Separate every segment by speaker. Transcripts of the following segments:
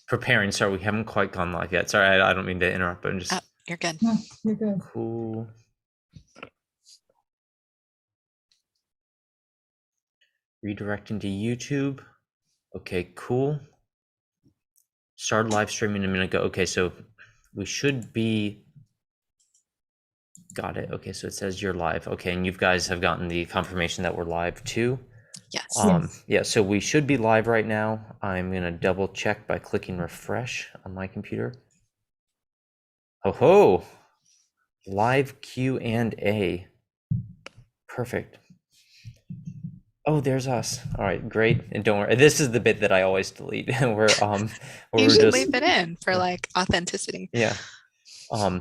Speaker 1: preparing. Sorry, we haven't quite gone live yet. Sorry, I don't mean to interrupt, but I'm
Speaker 2: Oh,
Speaker 1: just
Speaker 2: you're good.
Speaker 3: No, you're good.
Speaker 1: cool. Redirecting to YouTube. Okay, cool. Started live streaming a minute ago. Okay, so we should be. Got it. Okay, so it says you're live. Okay, and you guys have gotten the confirmation that we're live too.
Speaker 2: Yes.
Speaker 3: Yes.
Speaker 1: Yeah, so we should be live right now. I'm gonna double check by clicking refresh on my computer. Oh ho! Live Q&A. Perfect. Oh, there's us. All right, great. And don't worry, this is the bit that I always delete. Where
Speaker 2: You
Speaker 1: we're
Speaker 2: should
Speaker 1: just
Speaker 2: leave it in for like authenticity.
Speaker 1: yeah.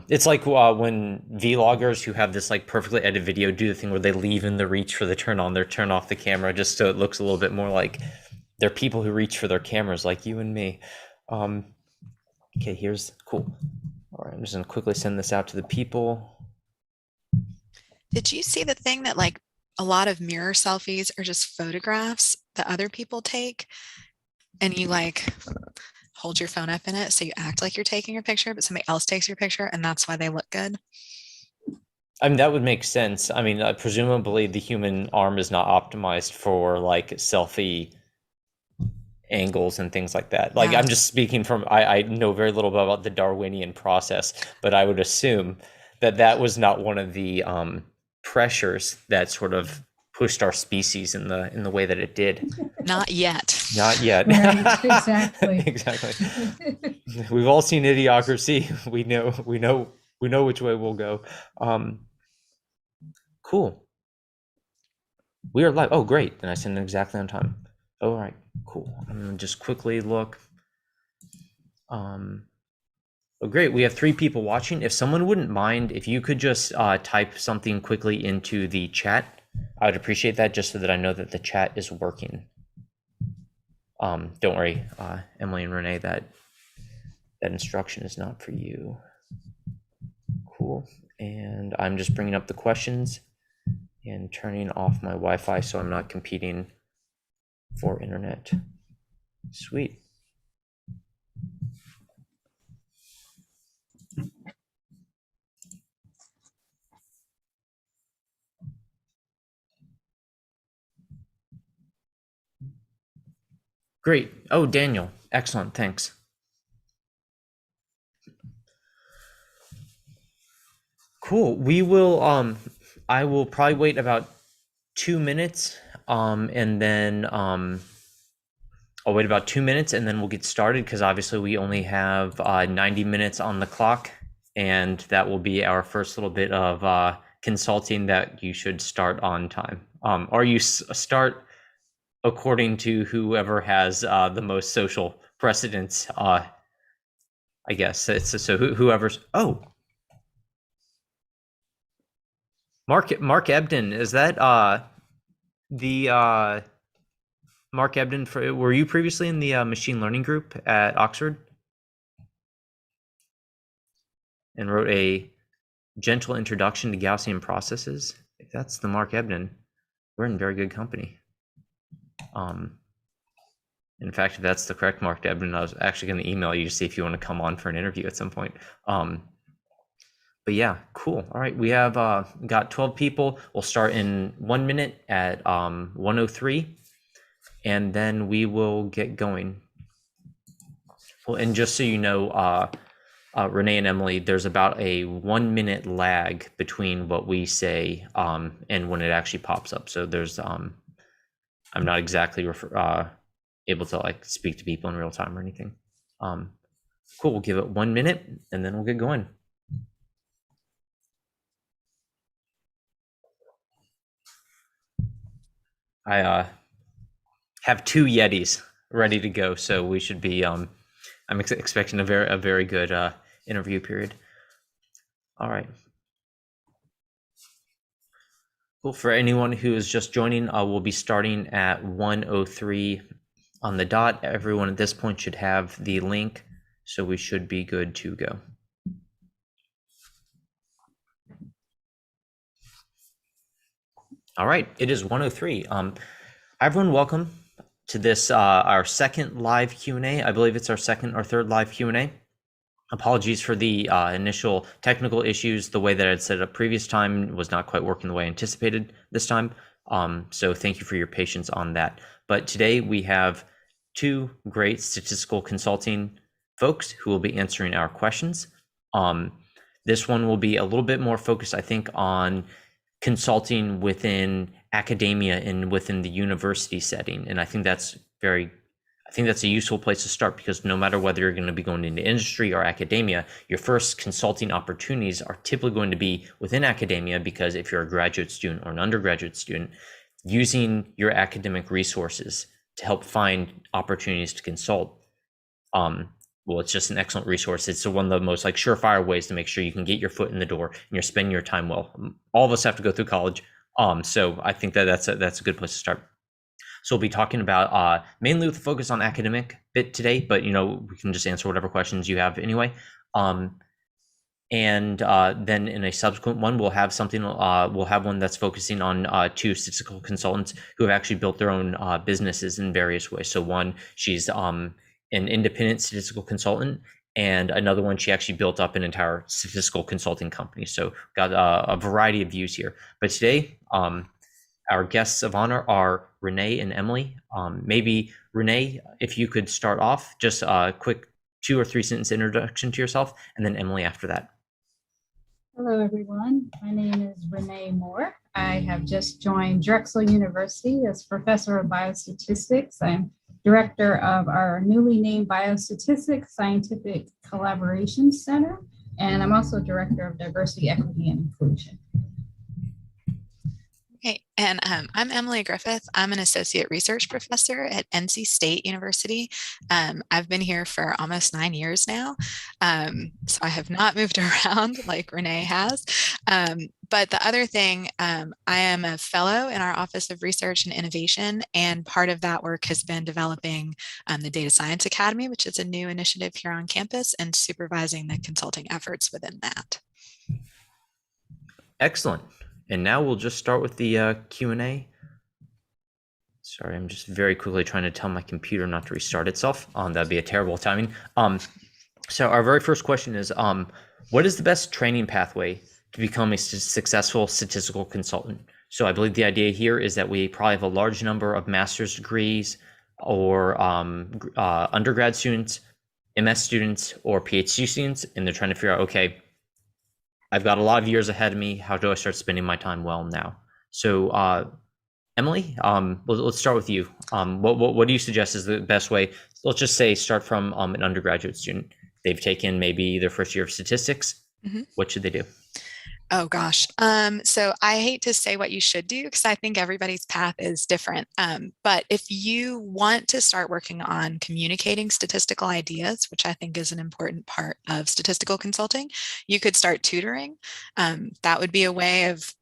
Speaker 1: It's like when vloggers who have this like perfectly edited video do the thing where they leave in the reach for the turn off the camera just so it looks a little bit more like they're people who reach for their cameras like you and me. Okay, here's cool. All right, I'm just gonna quickly send this out to the people.
Speaker 2: Did you see the thing that like a lot of mirror selfies are just photographs that other people take, and you like hold your phone up in it so you act like you're taking your picture, but somebody else takes your picture and that's why they look good?
Speaker 1: I mean, that would make sense. I mean, presumably the human arm is not optimized for like selfie angles and things like that. Like,
Speaker 2: Yeah.
Speaker 1: I'm just speaking from, I know very little about the Darwinian process, but I would assume that that was not one of the pressures that sort of pushed our species in the way that it did.
Speaker 2: Not yet.
Speaker 1: Not yet.
Speaker 3: Right, exactly.
Speaker 1: Exactly. We've all seen Idiocracy. We know which way we'll go. Cool. We are live. Oh, great. And I sent it exactly on time. All right, cool. I'm gonna just quickly look. Oh, great. We have 3 people watching. If someone wouldn't mind, if you could just type something quickly into the chat, I would appreciate that just so that I know that the chat is working. Don't worry, Emily and Renee, that instruction is not for you. Cool. And I'm just bringing up the questions and turning off my Wi-Fi so I'm not competing for internet. Sweet. Great. Oh, Daniel. Excellent. Thanks. Cool. We will I will probably wait about 2 minutes and then I'll wait about 2 minutes and then we'll get started because obviously we only have 90 minutes on the clock, and that will be our first little bit of consulting that you should start on time. Or you start according to whoever has the most social precedence. I guess it's so whoever's. Oh, Mark Ebden, is that the Mark Ebden? Were you previously in the machine learning group at Oxford and wrote a gentle introduction to Gaussian processes? If that's the Mark Ebden, we're in very good company. In fact, if that's the correct Mark Ebden, I was actually going to email you to see if you want to come on for an interview at some point. But yeah, cool. All right, we have got 12 people. We'll start in 1 minute at 1:03, and then we will get going. Well, and just so you know, Renee and Emily, there's about a 1 minute lag between what we say and when it actually pops up. So there's I'm not exactly able to like speak to people in real time or anything. Cool. We'll give it 1 minute and then we'll get going. I have 2 Yetis ready to go, so we should be. I'm expecting a very good interview period. All right. Cool. For anyone who is just joining, we'll be starting at 1:03 on the dot. Everyone at this point should have the link, so we should be good to go. All right, it is 1:03. Hi everyone, welcome. to this, our second live Q&A. I believe it's our second or third live Q&A. Apologies for the initial technical issues. The way that I'd set it up previous time was not quite working the way I anticipated this time. So thank you for your patience on that. But today we have two great statistical consulting folks who will be answering our questions. This one will be a little bit more focused, I think, on consulting within academia and within the university setting. And I think that's a useful place to start, because no matter whether you're going to be going into industry or academia, your first consulting opportunities are typically going to be within academia, because if you're a graduate student or an undergraduate student, using your academic resources to help find opportunities to consult, well, it's just an excellent resource. It's one of the most like surefire ways to make sure you can get your foot in the door and you're spending your time well. All of us have to go through college, so I think that that's a good place to start. So we'll be talking about mainly with a focus on academic bit today, but we can just answer whatever questions you have anyway. And then in a subsequent one, we'll have one that's focusing on two statistical consultants who have actually built their own businesses in various ways. So one, she's an independent statistical consultant, and another one, she actually built up an entire statistical consulting company. So got a variety of views here. But today, our guests of honor are Renee and Emily. Maybe Renee, if you could start off, just a quick 2 or 3 sentence introduction to yourself, and then Emily after that.
Speaker 3: Hello, everyone. My name is Renee Moore. I have just joined Drexel University as Professor of Biostatistics. I'm Director of our newly named Biostatistics Scientific Collaboration Center, and I'm also Director of Diversity, Equity, and Inclusion.
Speaker 2: Okay, and I'm Emily Griffith. I'm an associate research professor at NC State University. I've been here for almost 9 years now, so I have not moved around like Renee has. But the other thing, I am a fellow in our Office of Research and Innovation, and part of that work has been developing the Data Science Academy, which is a new initiative here on campus, and supervising the consulting efforts within that.
Speaker 1: Excellent. And now we'll just start with the Q&A. Sorry, I'm just very quickly trying to tell my computer not to restart itself. That'd be a terrible timing. So our very first question is, what is the best training pathway to become a successful statistical consultant? So I believe the idea here is that we probably have a large number of master's degrees or undergrad students, MS students, or PhD students, and they're trying to figure out, okay, I've got a lot of years ahead of me. How do I start spending my time well now? So, Emily, let's start with you. What do you suggest is the best way? Let's just say start from an undergraduate student. They've taken maybe their first year of statistics. Mm-hmm. What should they do?
Speaker 2: Oh gosh. So I hate to say what you should do, because I think everybody's path is different. But if you want to start working on communicating statistical ideas, which I think is an important part of statistical consulting, you could start tutoring. That would be a way of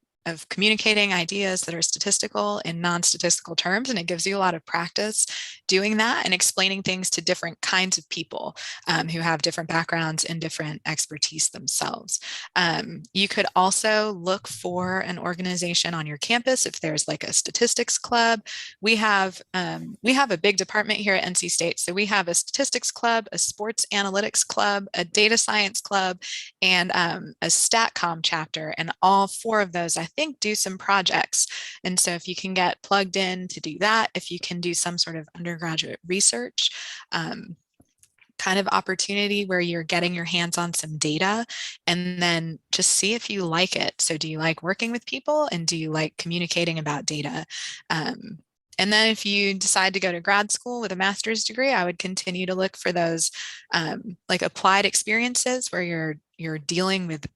Speaker 2: communicating ideas that are statistical in non-statistical terms, and it gives you a lot of practice doing that and explaining things to different kinds of people who have different backgrounds and different expertise themselves. You could also look for an organization on your campus if there's like a statistics club. We have a big department here at NC State, so we have a statistics club, a sports analytics club, a data science club, and a StatCom chapter, and all 4 of those I think do some projects. And so if you can get plugged in to do that, if you can do some sort of undergraduate research kind of opportunity where you're getting your hands on some data, and then just see if you like it. So do you like working with people, and do you like communicating about data? And then if you decide to go to grad school with a master's degree, I would continue to look for those like applied experiences where you're dealing with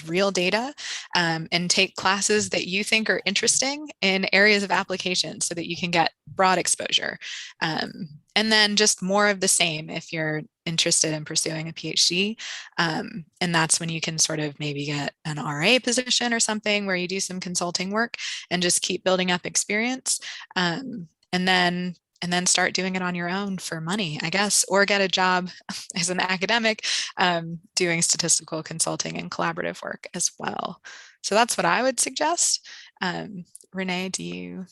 Speaker 2: real data, and take classes that you think are interesting in areas of application so that you can get broad exposure. And then just more of the same if you're interested in pursuing a PhD. And that's when you can sort of maybe get an RA position or something where you do some consulting work and just keep building up experience. And then start doing it on your own for money, I guess, or get a job as an academic doing statistical consulting and collaborative work as well. So that's what I would suggest. Renee, do you?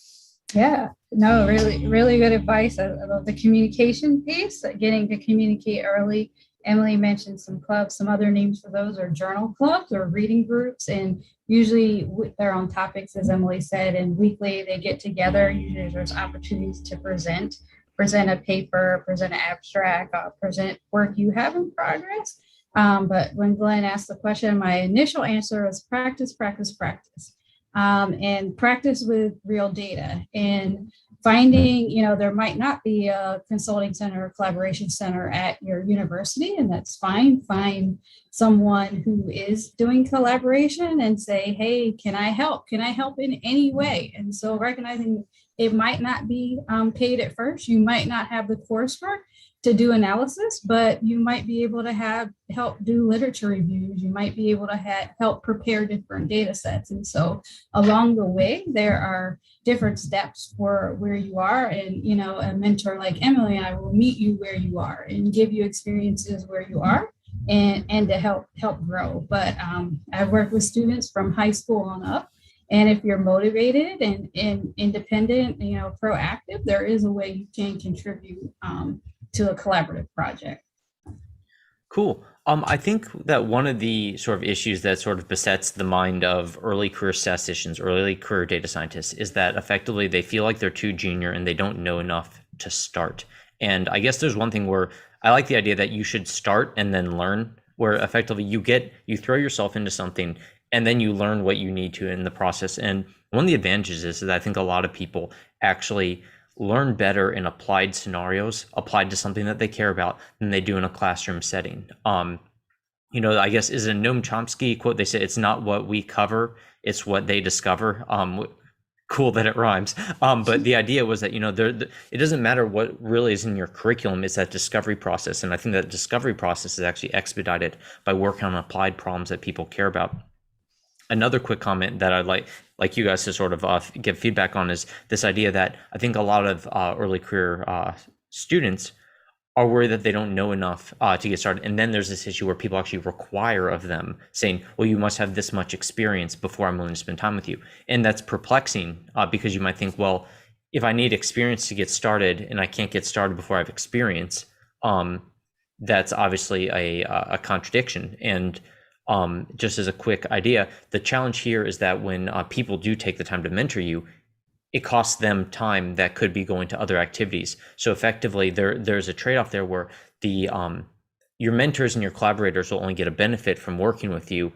Speaker 3: Yeah, no, really good advice. I love the communication piece, getting to communicate early. Emily mentioned some clubs. Some other names for those are journal clubs or reading groups. And usually they're on topics, as Emily said, and weekly they get together. Usually there's opportunities to present a paper, present an abstract, present work you have in progress. But when Glenn asked the question, my initial answer was practice, practice, practice. And practice with real data and finding, there might not be a consulting center or collaboration center at your university, and that's fine. Find someone who is doing collaboration and say, hey, can I help? Can I help in any way? And so recognizing it might not be paid at first, you might not have the coursework to do analysis, but you might be able to help do literature reviews. You might be able to help prepare different data sets. And so along the way, there are different steps for where you are. And, a mentor like Emily and I will meet you where you are and give you experiences where you are and to help grow. But I've worked with students from high school on up. And if you're motivated and independent, proactive, there is a way you can contribute to a collaborative project.
Speaker 1: Cool. I think that one of the sort of issues that sort of besets the mind of early career statisticians, early career data scientists, is that effectively they feel like they're too junior and they don't know enough to start. And I guess there's one thing where I like the idea that you should start and then learn, where effectively you throw yourself into something and then you learn what you need to in the process. And one of the advantages is that I think a lot of people actually learn better in applied scenarios, applied to something that they care about, than they do in a classroom setting. I guess is a Noam Chomsky quote. They say it's not what we cover, it's what they discover. Cool that it rhymes. But the idea was that, it doesn't matter what really is in your curriculum, it's that discovery process. And I think that discovery process is actually expedited by working on applied problems that people care about. Another quick comment that I'd like you guys to sort of give feedback on is this idea that I think a lot of early career students are worried that they don't know enough to get started. And then there's this issue where people actually require of them saying, well, you must have this much experience before I'm willing to spend time with you. And that's perplexing because you might think, well, if I need experience to get started and I can't get started before I have experience, that's obviously a contradiction. And just as a quick idea, the challenge here is that when people do take the time to mentor you, it costs them time that could be going to other activities. So effectively, there's a trade-off there where your mentors and your collaborators will only get a benefit from working with you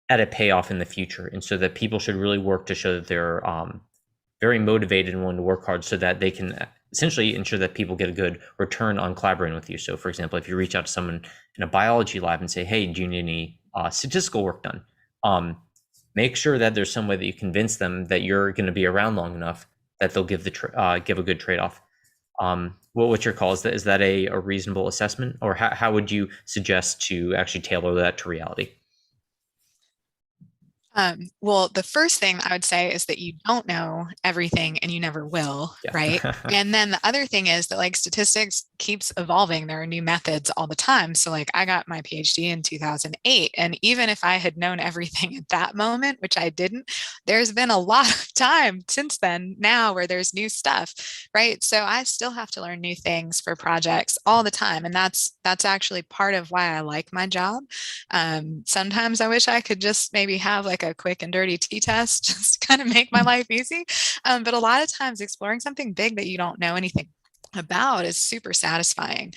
Speaker 1: at a payoff in the future. And so that people should really work to show that they're very motivated and willing to work hard so that they can essentially ensure that people get a good return on collaborating with you. So for example, if you reach out to someone in a biology lab and say, hey, do you need any statistical work done? Make sure that there's some way that you convince them that you're going to be around long enough that they'll give give a good trade-off. What's your call? Is that a reasonable assessment, or how would you suggest to actually tailor that to reality?
Speaker 2: Well, the first thing I would say is that you don't know everything and you never will,
Speaker 1: Yeah.
Speaker 2: right? And then the other thing is that statistics keeps evolving. There are new methods all the time. So I got my PhD in 2008. And even if I had known everything at that moment, which I didn't, there's been a lot of time since then now where there's new stuff, right? So I still have to learn new things for projects all the time. And that's actually part of why I like my job. Sometimes I wish I could just maybe have a quick and dirty t-test, just kind of make my life easy. But a lot of times exploring something big that you don't know anything about is super satisfying.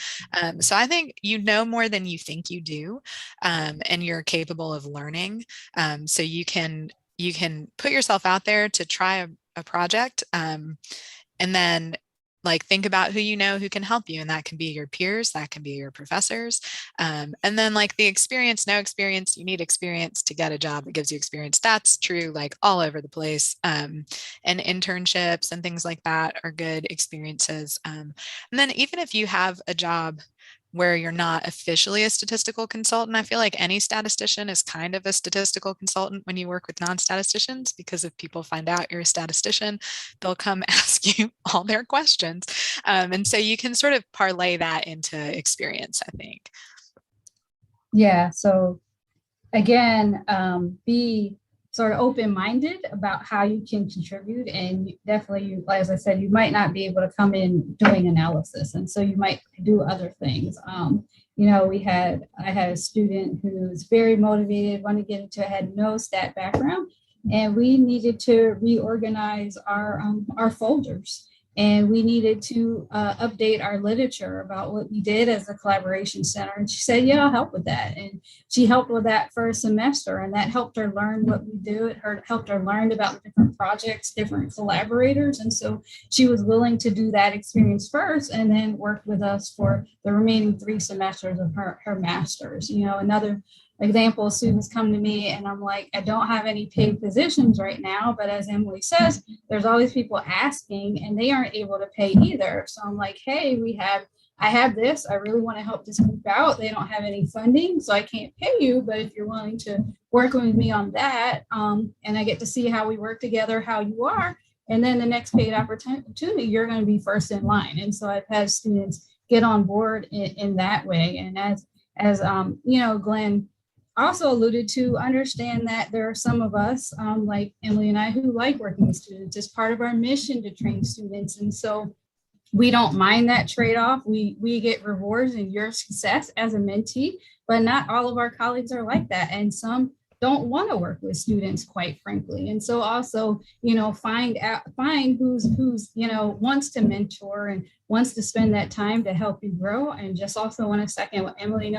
Speaker 2: So I think you know more than you think you do, and you're capable of learning. So you can put yourself out there to try a project, and then think about who you know who can help you, and that can be your peers, that can be your professors, and then the experience, no experience, you need experience to get a job that gives you experience. That's true all over the place, and internships and things like that are good experiences. And then even if you have a job where you're not officially a statistical consultant, I feel like any statistician is kind of a statistical consultant when you work with non-statisticians, because if people find out you're a statistician, they'll come ask you all their questions. And so you can sort of parlay that into experience, I think.
Speaker 3: Yeah. So again, sort of open-minded about how you can contribute. And definitely, as I said, you might not be able to come in doing analysis. And so you might do other things. I had a student who's very motivated, wanted to get into it, had no stat background, and we needed to reorganize our folders. And we needed to update our literature about what we did as a collaboration center. And she said, yeah, I'll help with that. And she helped with that for a semester. And that helped her learn what we do. It helped her learn about different projects, different collaborators. And so she was willing to do that experience first and then work with us for the remaining 3 semesters of her master's. Another example, students come to me and I'm like, I don't have any paid positions right now, but as Emily says, there's always people asking and they aren't able to pay either. So I'm like, hey, I have this, I really want to help this group out. They don't have any funding, so I can't pay you, but if you're willing to work with me on that, and I get to see how we work together, how you are, and then the next paid opportunity, you're going to be first in line. And so I've had students get on board in that way. And as Glenn also alluded to, understand that there are some of us, like Emily and I, who like working with students. It's part of our mission to train students. And so we don't mind that trade-off. We get rewards in your success as a mentee, but not all of our colleagues are like that. And some don't want to work with students, quite frankly. And so also, find who's wants to mentor and wants to spend that time to help you grow. And just also want to second what Emily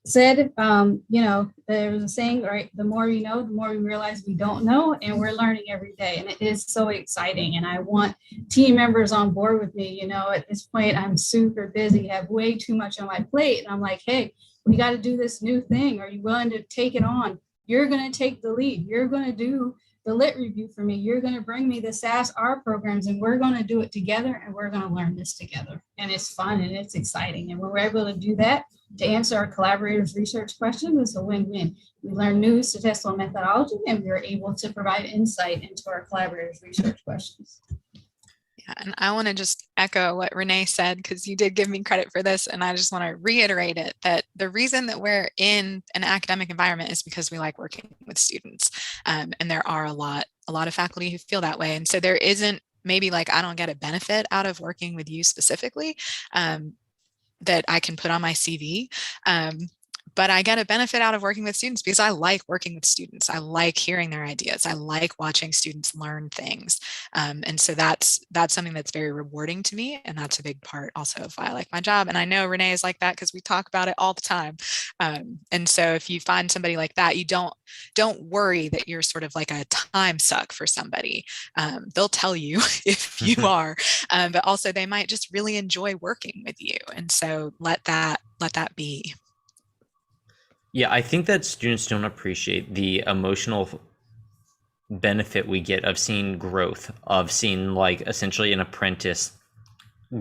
Speaker 3: said. There was a saying, right? The more we know, the more we realize we don't know, and we're learning every day. And it is so exciting. And I want team members on board with me. At this point, I'm super busy, have way too much on my plate. And I'm like, hey, we got to do this new thing. Are you willing to take it on? You're going to take the lead. You're going to do the lit review for me. You're going to bring me the SAS-R programs, and we're going to do it together, and we're going to learn this together. And it's fun and it's exciting. And when we're able to do that, to answer our collaborators' research questions, it's a win-win. We learn new statistical methodology, and we're able to provide insight into our collaborators' research questions.
Speaker 2: And I want to just echo what Renee said, because you did give me credit for this. And I just want to reiterate it, that the reason that we're in an academic environment is because we like working with students. And there are a lot of faculty who feel that way. And so there isn't maybe like, I don't get a benefit out of working with you specifically that I can put on my CV. But I get a benefit out of working with students because I like working with students. I like hearing their ideas. I like watching students learn things. And so that's something that's very rewarding to me. And that's a big part also of why I like my job. And I know Renee is like that because we talk about it all the time. And so if you find somebody like that, you don't worry that you're sort of like a time suck for somebody. They'll tell you if you are, but also they might just really enjoy working with you. And so let that be.
Speaker 1: Yeah, I think that students don't appreciate the emotional benefit we get of seeing growth, of seeing like essentially an apprentice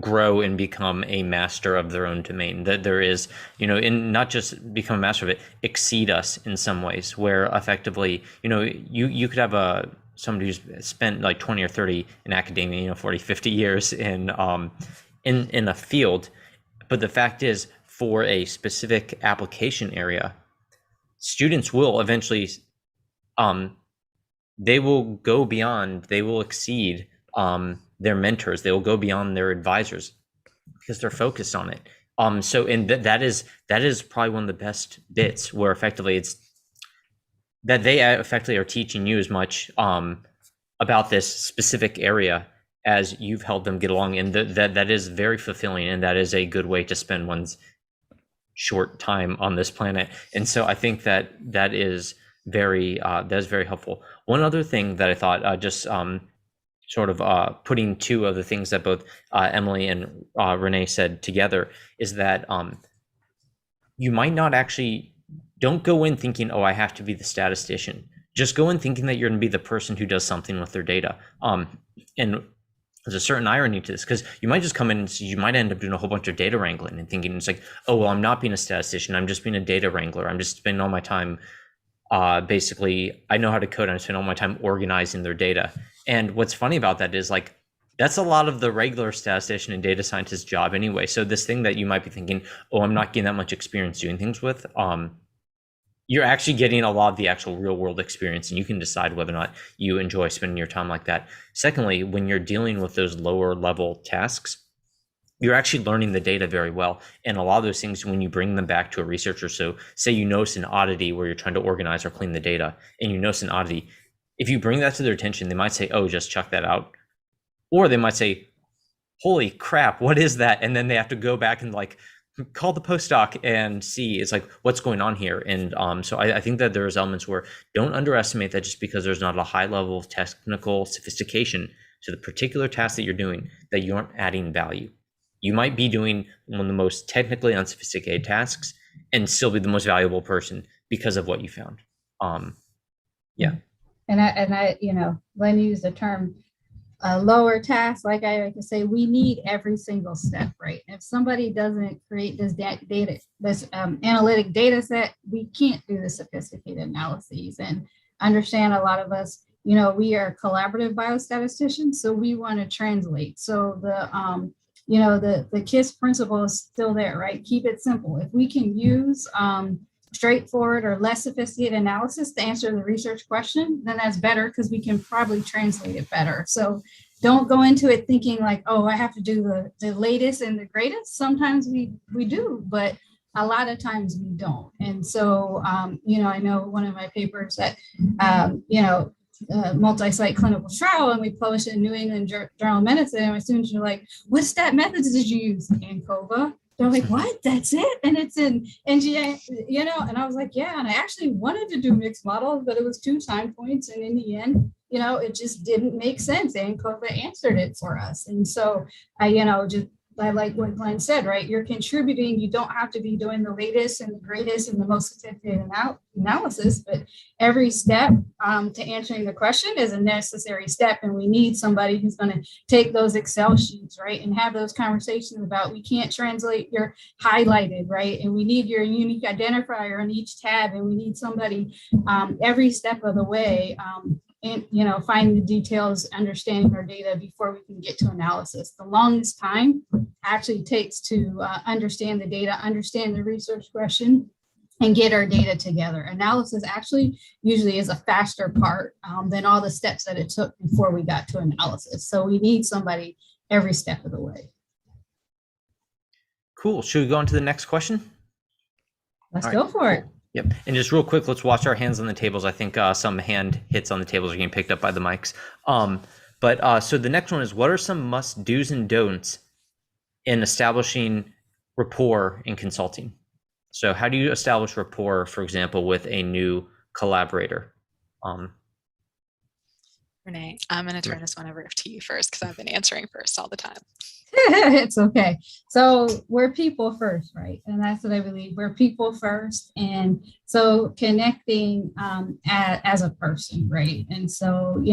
Speaker 1: grow and become a master of their own domain. That there is, in not just become a master of it, exceed us in some ways, where effectively, you could have somebody who's spent like 20 or 30 in academia, 40, 50 years in a field. But the fact is, for a specific application area, students will eventually, they will go beyond, they will exceed their mentors, they will go beyond their advisors because they're focused on it. That is probably one of the best bits, where effectively it's that they effectively are teaching you as much about this specific area as you've helped them get along, and that is very fulfilling, and that is a good way to spend one's short time on this planet. And so I think that is very helpful. One other thing that I thought, just sort of putting two of the things that both Emily and Renee said together, is that you might not actually, don't go in thinking, oh, I have to be the statistician. Just go in thinking that you're going to be the person who does something with their data. And there's a certain irony to this, because you might just come in and you might end up doing a whole bunch of data wrangling and thinking it's like, oh, well, I'm not being a statistician, I'm just being a data wrangler. I'm just spending all my time, basically, I know how to code, and I spend all my time organizing their data. And what's funny about that is, like, that's a lot of the regular statistician and data scientist job anyway. So this thing that you might be thinking, oh, I'm not getting that much experience doing things with, you're actually getting a lot of the actual real world experience, and you can decide whether or not you enjoy spending your time like that. Secondly, when you're dealing with those lower level tasks, you're actually learning the data very well. And a lot of those things, when you bring them back to a researcher, so say you notice an oddity where you're trying to organize or clean the data, and you notice an oddity, if you bring that to their attention, they might say, oh, just chuck that out. Or they might say, holy crap, what is that? And then they have to go back and like call the postdoc and see it's like what's going on here. And so I think that there's elements where don't underestimate that just because there's not a high level of technical sophistication to the particular task that you're doing, that you aren't adding value. You might be doing one of the most technically unsophisticated tasks and still be the most valuable person because of what you found. Yeah.
Speaker 3: And I, Glenn used the term lower task. Like I like to say, we need every single step, right? If somebody doesn't create this analytic data set, we can't do the sophisticated analyses. And understand, a lot of us, we are collaborative biostatisticians, so we want to translate. So the KISS principle is still there, right? Keep it simple. If we can use straightforward or less sophisticated analysis to answer the research question, then that's better because we can probably translate it better. So don't go into it thinking like, oh, I have to do the latest and the greatest. Sometimes we do, but a lot of times we don't. And so, I know one of my papers that, multi-site clinical trial, and we published it in New England Journal of Medicine, and my students are like, what stat methods did you use? ANCOVA. They're like, what? That's it? And it's in NGA, and I was like, yeah. And I actually wanted to do mixed models, but it was 2 time points. And in the end, it just didn't make sense. ANCOVA answered it for us. And so I like what Glenn said, right? You're contributing. You don't have to be doing the latest and the greatest and the most sophisticated analysis, but every step to answering the question is a necessary step. And we need somebody who's going to take those Excel sheets, right? And have those conversations about, we can't translate your highlighted, right? And we need your unique identifier on each tab. And we need somebody every step of the way and find the details, understanding our data before we can get to analysis. The longest time actually takes to understand the data, understand the research question, and get our data together. Analysis actually usually is a faster part than all the steps that it took before we got to analysis. So we need somebody every step of the way.
Speaker 1: Cool. Should we go on to the next question?
Speaker 3: Let's go for it.
Speaker 1: Yep. And just real quick, let's watch our hands on the tables. I think some hand hits on the tables are getting picked up by the mics. So the next one is, what are some must do's and don'ts in establishing rapport in consulting? So how do you establish rapport, for example, with a new collaborator?
Speaker 2: Renee, I'm going to turn this one over to you first because I've been answering first all the time.
Speaker 3: It's okay. So we're people first, right? And that's what I believe. We're people first. And so connecting as a person, right? And so,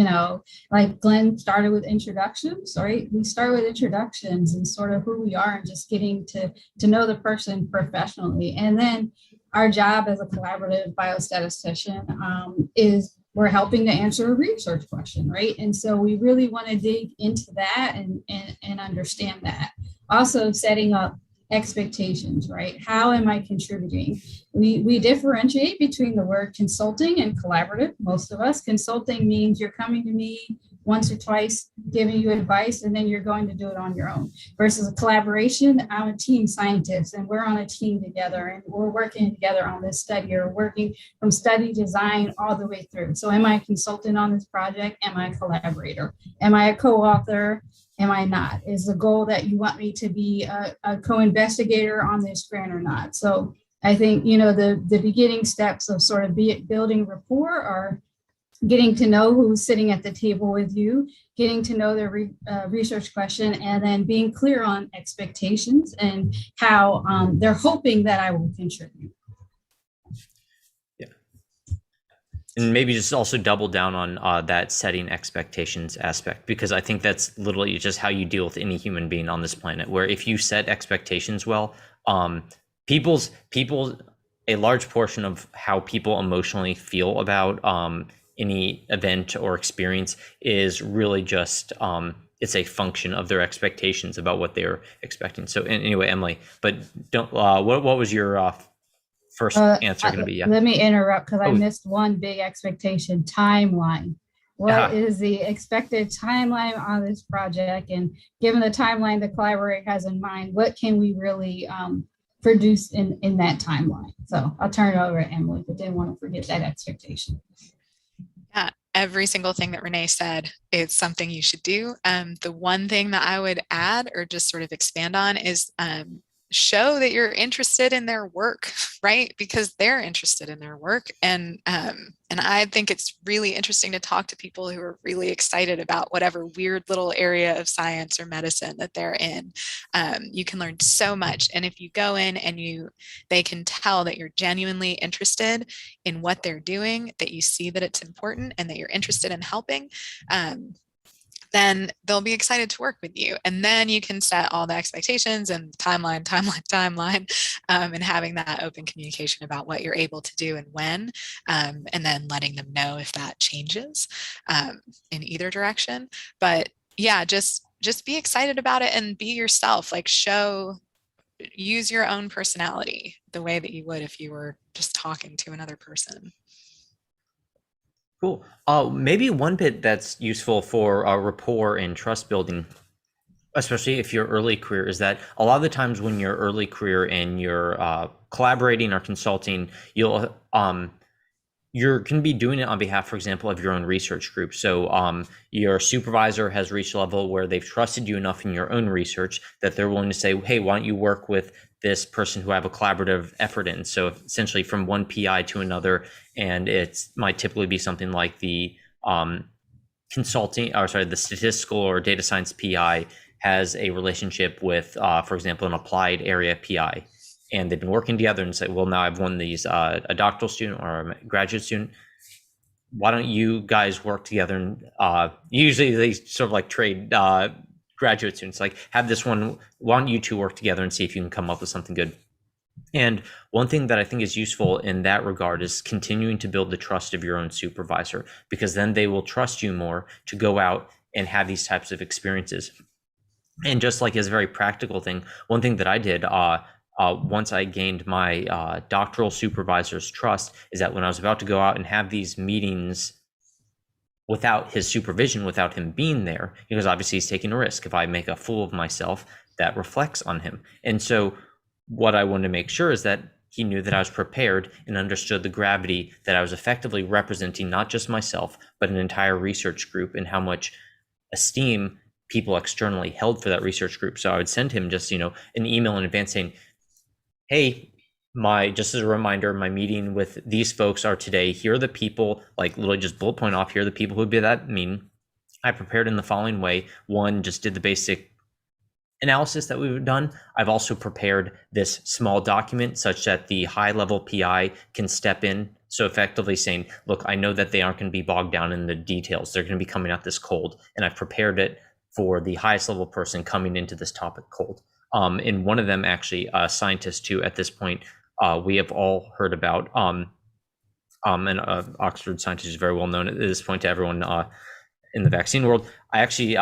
Speaker 3: like Glenn started with introductions, right? We start with introductions and sort of who we are and just getting to know the person professionally. And then our job as a collaborative biostatistician is we're helping to answer a research question, right? And so we really want to dig into that and understand that. Also setting up expectations, right? How am I contributing? We differentiate between the word consulting and collaborative. Most of us, consulting means you're coming to me once or twice, giving you advice, and then you're going to do it on your own. Versus a collaboration, I'm a team scientist and we're on a team together and we're working together on this study, or working from study design all the way through. So am I a consultant on this project? Am I a collaborator? Am I a co-author? Am I not? Is the goal that you want me to be a co-investigator on this grant or not? So I think, the beginning steps of sort of building rapport are getting to know who's sitting at the table with you, getting to know their research question, and then being clear on expectations and how they're hoping that I will contribute.
Speaker 1: Yeah. And maybe just also double down on that setting expectations aspect, because I think that's literally just how you deal with any human being on this planet, where if you set expectations well, a large portion of how people emotionally feel about any event or experience is really just it's a function of their expectations about what they're expecting. So anyway, Emily, but don't what was your first answer going to be? Yeah.
Speaker 3: Let me interrupt because I
Speaker 1: Oh.
Speaker 3: missed one big expectation: timeline. What is the expected timeline on this project? And given the timeline the collaborator has in mind, what can we really produce in that timeline? So I'll turn it over to Emily, but didn't want to forget that expectation.
Speaker 2: Yeah, every single thing that Renee said is something you should do. The one thing that I would add or just sort of expand on is show that you're interested in their work, right? Because they're interested in their work. And I think it's really interesting to talk to people who are really excited about whatever weird little area of science or medicine that they're in. You can learn so much. And if you go in and they can tell that you're genuinely interested in what they're doing, that you see that it's important and that you're interested in helping, then they'll be excited to work with you. And then you can set all the expectations and timeline, and having that open communication about what you're able to do and when, and then letting them know if that changes in either direction. But yeah, just be excited about it and be yourself. Like use your own personality the way that you would if you were just talking to another person.
Speaker 1: Cool. Maybe one bit that's useful for rapport and trust building, especially if you're early career, is that a lot of the times when you're early career and you're collaborating or consulting, you're going to be doing it on behalf, for example, of your own research group. So your supervisor has reached a level where they've trusted you enough in your own research that they're willing to say, hey, why don't you work with this person who have a collaborative effort in? So essentially from one PI to another, and it might typically be something like the the statistical or data science PI has a relationship with, for example, an applied area PI. And they've been working together and say, well, now I've won these, a doctoral student or a graduate student. Why don't you guys work together? And usually they sort of like trade graduate students, like have this one, why don't you two work together and see if you can come up with something good? And one thing that I think is useful in that regard is continuing to build the trust of your own supervisor, because then they will trust you more to go out and have these types of experiences. And just like as a very practical thing, one thing that I did once I gained my doctoral supervisor's trust is that when I was about to go out and have these meetings without his supervision, without him being there, because obviously he's taking a risk. If I make a fool of myself, that reflects on him. And so what I wanted to make sure is that he knew that I was prepared and understood the gravity that I was effectively representing not just myself, but an entire research group, and how much esteem people externally held for that research group. So I would send him just, an email in advance saying, hey, just as a reminder, my meeting with these folks are today. Here are the people, like literally just bullet point off, here are the people who would be at that meeting. I prepared in the following way. One, just did the basic analysis that we've done. I've also prepared this small document such that the high level PI can step in. So effectively saying, look, I know that they aren't going to be bogged down in the details. They're going to be coming at this cold. And I've prepared it for the highest level person coming into this topic cold. And one of them actually, a scientist who at this point, we have all heard about, and Oxford scientist is very well known at this point to everyone in the vaccine world. I actually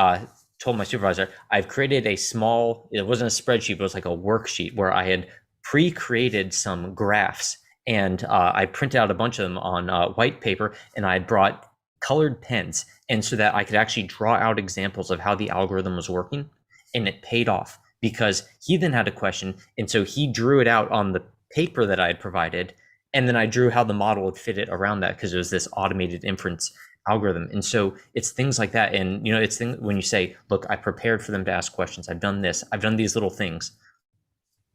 Speaker 1: told my supervisor, I've created a small, it wasn't a spreadsheet, but it was like a worksheet where I had pre-created some graphs, and I printed out a bunch of them on white paper, and I had brought colored pens, and so that I could actually draw out examples of how the algorithm was working, and it paid off because he then had a question, and so he drew it out on the paper that I had provided, and then I drew how the model would fit it around that because it was this automated inference algorithm. And so it's things like that. And it's when you say, look, I prepared for them to ask questions, I've done this, I've done these little things,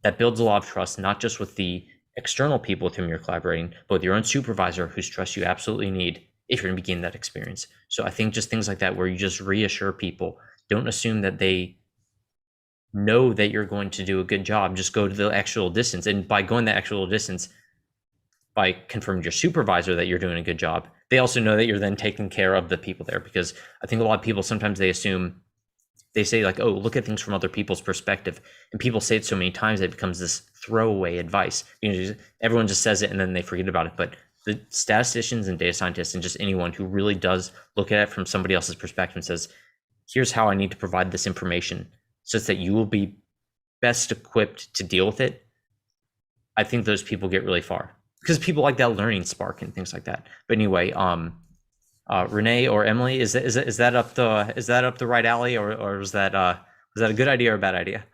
Speaker 1: that builds a lot of trust, not just with the external people with whom you're collaborating, but with your own supervisor whose trust you absolutely need if you're going to begin that experience. So I think just things like that, where you just reassure people, don't assume that they know that you're going to do a good job, just go to the actual distance. And by going the actual distance, by confirming your supervisor that you're doing a good job, they also know that you're then taking care of the people there. Because I think a lot of people, sometimes they assume, they say like, oh, look at things from other people's perspective. And people say it so many times that it becomes this throwaway advice. Everyone just says it and then they forget about it. But the statisticians and data scientists and just anyone who really does look at it from somebody else's perspective and says, here's how I need to provide this information so that you will be best equipped to deal with it, I think those people get really far because people like that learning spark and things like that. But anyway, Renee or Emily, is that up the right alley, or was that a good idea or a bad idea?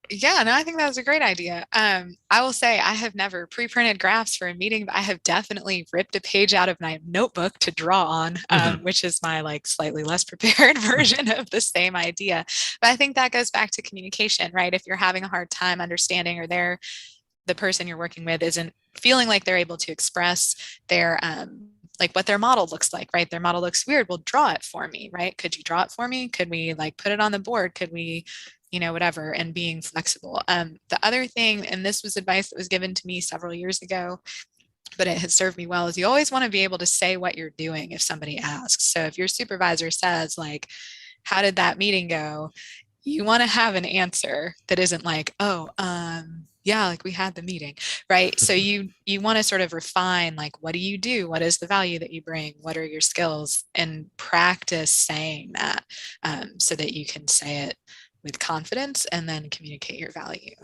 Speaker 2: Yeah, no, I think that was a great idea. I will say I have never pre-printed graphs for a meeting, but I have definitely ripped a page out of my notebook to draw on, which is my like slightly less prepared version of the same idea. But I think that goes back to communication, right? If you're having a hard time understanding, or the person you're working with isn't feeling like they're able to express their like what their model looks like, right? Their model looks weird. Well, draw it for me, right? Could you draw it for me? Could we like put it on the board? Could we, whatever, and being flexible. The other thing, and this was advice that was given to me several years ago, but it has served me well, is you always want to be able to say what you're doing if somebody asks. So if your supervisor says like, how did that meeting go? You want to have an answer that isn't like, oh, yeah, like we had the meeting, right? So you want to sort of refine, like, what do you do? What is the value that you bring? What are your skills? And practice saying that, so that you can say it with confidence and then communicate your value.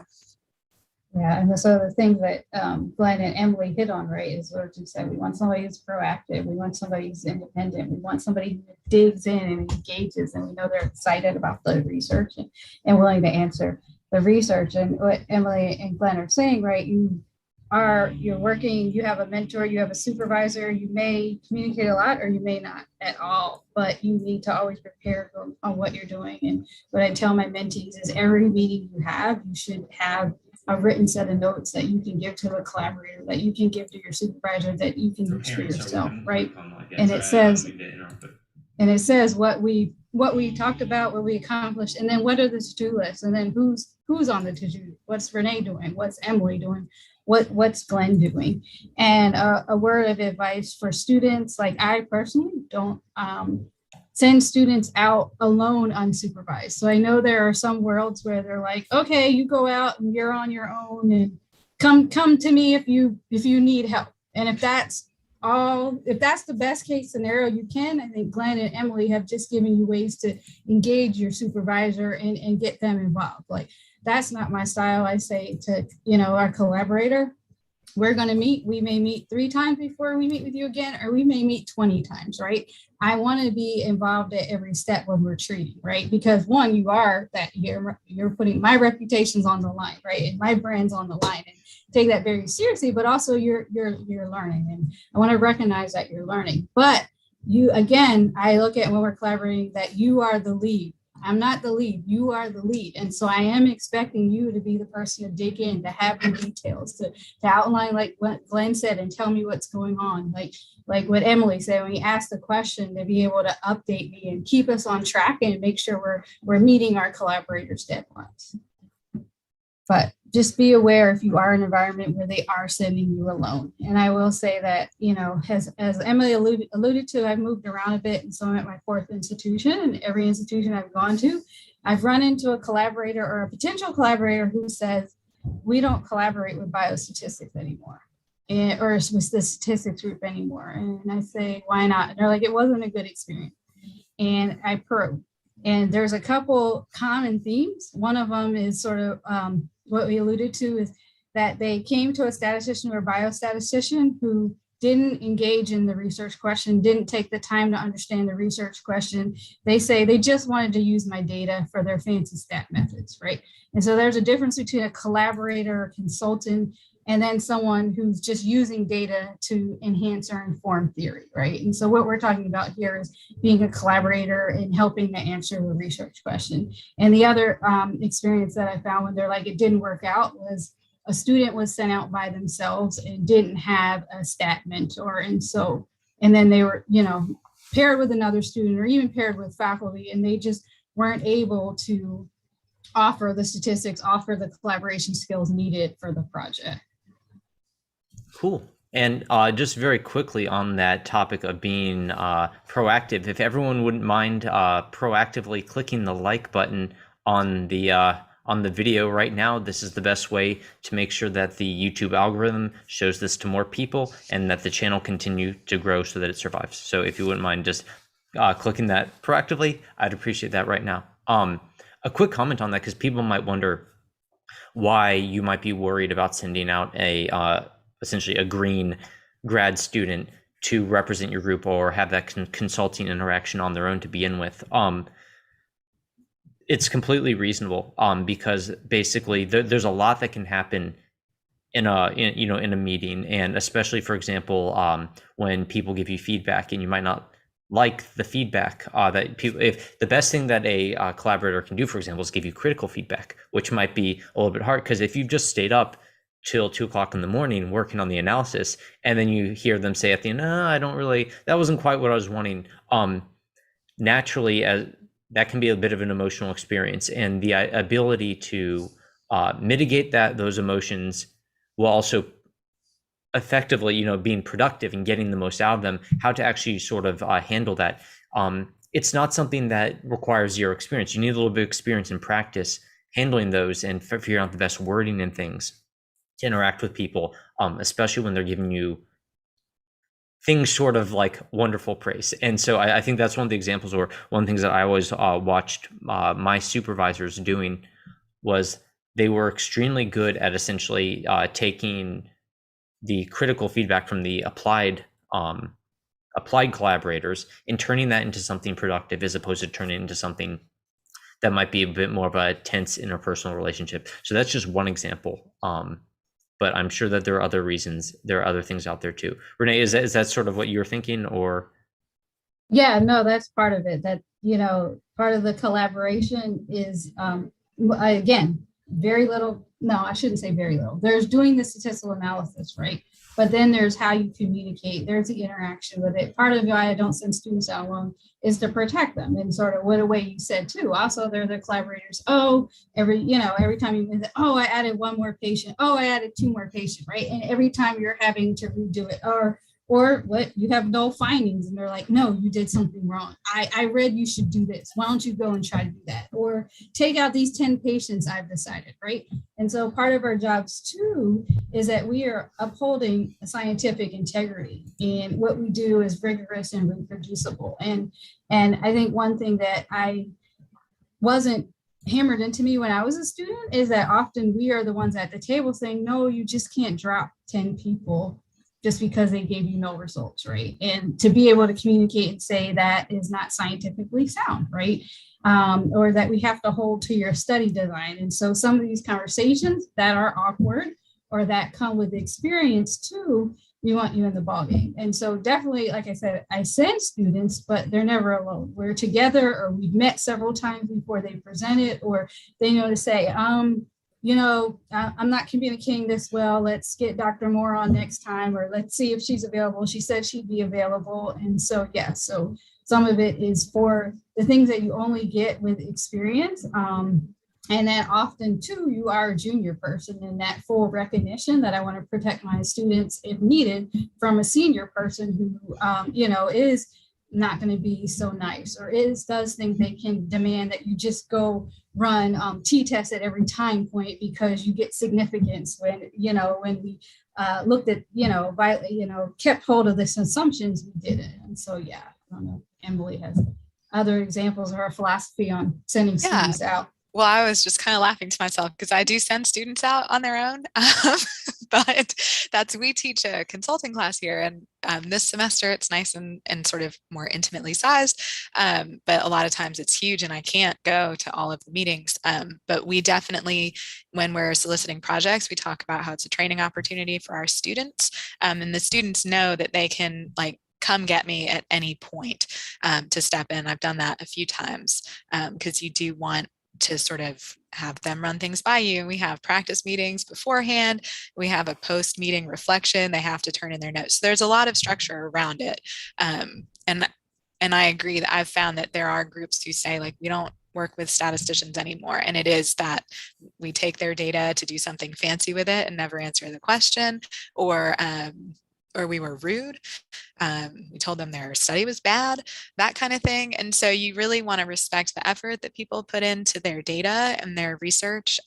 Speaker 3: Yeah, and so the thing that Glenn and Emily hit on, right, is what you said. We want somebody who's proactive. We want somebody who's independent. We want somebody who digs in and engages, and we know they're excited about the research and willing to answer the research. And what Emily and Glenn are saying, right, you're working, you have a mentor, you have a supervisor, you may communicate a lot or you may not at all, but you need to always prepare on what you're doing. And what I tell my mentees is every meeting you have, you should have a written set of notes that you can give to a collaborator, that you can give to your supervisor, that you can use for yourself, right? And it says what we talked about, what we accomplished, and then what are the to-do lists, and then who's on the to-do, what's Renee doing, what's Emily doing, what's Glenn doing. And a word of advice for students, like I personally don't send students out alone unsupervised. So I know there are some worlds where they're like, okay, you go out and you're on your own, and come to me if you need help. And if that's the best case scenario you can, I think Glenn and Emily have just given you ways to engage your supervisor and get them involved. Like, that's not my style. I say to, our collaborator, we're going to meet. We may meet 3 times before we meet with you again, or we may meet 20 times, right? I want to be involved at every step when we're treating, right? Because one, you're putting my reputation's on the line, right? And my brand's on the line, and take that very seriously, but also you're learning. And I want to recognize that you're learning. But I look at when we're collaborating that you are the lead. I'm not the lead, you are the lead. And so I am expecting you to be the person to dig in, to have the details, to outline, like what Glenn said, and tell me what's going on. Like what Emily said, when you ask the question, to be able to update me and keep us on track and make sure we're meeting our collaborators' deadlines. But just be aware if you are in an environment where they are sending you alone. And I will say that, as Emily alluded to, I've moved around a bit. And so I'm at my 4th institution, and every institution I've gone to, I've run into a collaborator or a potential collaborator who says, we don't collaborate with biostatistics anymore, or with the statistics group anymore. And I say, why not? And they're like, it wasn't a good experience. And I probe. And there's a couple common themes. One of them is sort of what we alluded to, is that they came to a statistician or biostatistician who didn't engage in the research question, didn't take the time to understand the research question. They say they just wanted to use my data for their fancy stat methods, right? And so there's a difference between a collaborator, a consultant, and then someone who's just using data to enhance or inform theory, right? And so what we're talking about here is being a collaborator and helping to answer the research question. And the other experience that I found when they're like, it didn't work out, was a student was sent out by themselves and didn't have a stat mentor. And then they were, paired with another student or even paired with faculty, and they just weren't able to offer the statistics, offer the collaboration skills needed for the project.
Speaker 1: Cool. And just very quickly on that topic of being proactive, if everyone wouldn't mind proactively clicking the like button on the video right now, this is the best way to make sure that the YouTube algorithm shows this to more people and that the channel continue to grow so that it survives. So if you wouldn't mind just clicking that proactively, I'd appreciate that right now. A quick comment on that, because people might wonder, why you might be worried about sending out a essentially a green grad student to represent your group or have that consulting interaction on their own to begin with. It's completely reasonable, because basically there's a lot that can happen in a meeting, and especially, for example, when people give you feedback and you might not like the feedback, that people, if the best thing that a collaborator can do, for example, is give you critical feedback, which might be a little bit hard, because if you've just stayed up till 2 o'clock in the morning working on the analysis, and then you hear them say at the end, that wasn't quite what I was wanting, naturally, as that can be a bit of an emotional experience, and the ability to mitigate those emotions while also effectively, being productive and getting the most out of them, how to actually sort of handle that. It's not something that requires zero experience. You need a little bit of experience and practice handling those and figuring out the best wording and things to interact with people, especially when they're giving you things sort of like wonderful praise. And so I think that's one of the examples, or one of the things that I always watched my supervisors doing, was they were extremely good at essentially taking the critical feedback from the applied collaborators and turning that into something productive, as opposed to turning it into something that might be a bit more of a tense interpersonal relationship. So that's just one example. But I'm sure that there are other reasons. There are other things out there too. Renee, is that sort of what you're thinking, or?
Speaker 3: Yeah, no, that's part of it. That, part of the collaboration is, again, very little. No, I shouldn't say very little. There's doing the statistical analysis, right? But then there's how you communicate. There's the interaction with it. Part of why I don't send students out alone is to protect them, and sort of what a way you said too. Also, they're the collaborators. Oh, every time you visit, oh, I added one more patient. Oh, I added two more patients, right? And every time you're having to redo it, or what, you have no findings, and they're like, no, you did something wrong. I read you should do this. Why don't you go and try to do that? Or take out these 10 patients I've decided, right? And so part of our jobs too is that we are upholding scientific integrity, and what we do is rigorous and reproducible. And I think one thing that I wasn't hammered into me when I was a student is that often we are the ones at the table saying, no, you just can't drop 10 people just because they gave you no results, right? And to be able to communicate and say that is not scientifically sound, right? Or that we have to hold to your study design. And so some of these conversations that are awkward or that come with experience too, we want you in the ballgame. And so definitely, like I said, I send students, but they're never alone. We're together, or we've met several times before they presented, or they know to say, I'm not communicating this well. Let's get Dr. Moore on next time, or let's see if she's available. She said she'd be available. And so, yeah, so some of it is for the things that you only get with experience. And then often too, you are a junior person, and that full recognition that I want to protect my students if needed from a senior person who, is not going to be so nice, or does think they can demand that you just go run t-tests at every time point because you get significance when we looked at, kept hold of this assumptions, we didn't. And so, yeah, I don't know, Emily has other examples of her philosophy on sending students out.
Speaker 2: Well, I was just kind of laughing to myself because I do send students out on their own, but we teach a consulting class here, and this semester it's nice and sort of more intimately sized, but a lot of times it's huge and I can't go to all of the meetings. But we definitely, when we're soliciting projects, we talk about how it's a training opportunity for our students, and the students know that they can come get me at any point to step in. I've done that a few times because you do want to sort of have them run things by you. We have practice meetings beforehand. We have a post-meeting reflection. They have to turn in their notes. So there's a lot of structure around it. And I agree that I've found that there are groups who say, we don't work with statisticians anymore. And it is that we take their data to do something fancy with it and never answer the question, or we were rude. We told them their study was bad, that kind of thing. And so you really want to respect the effort that people put into their data and their research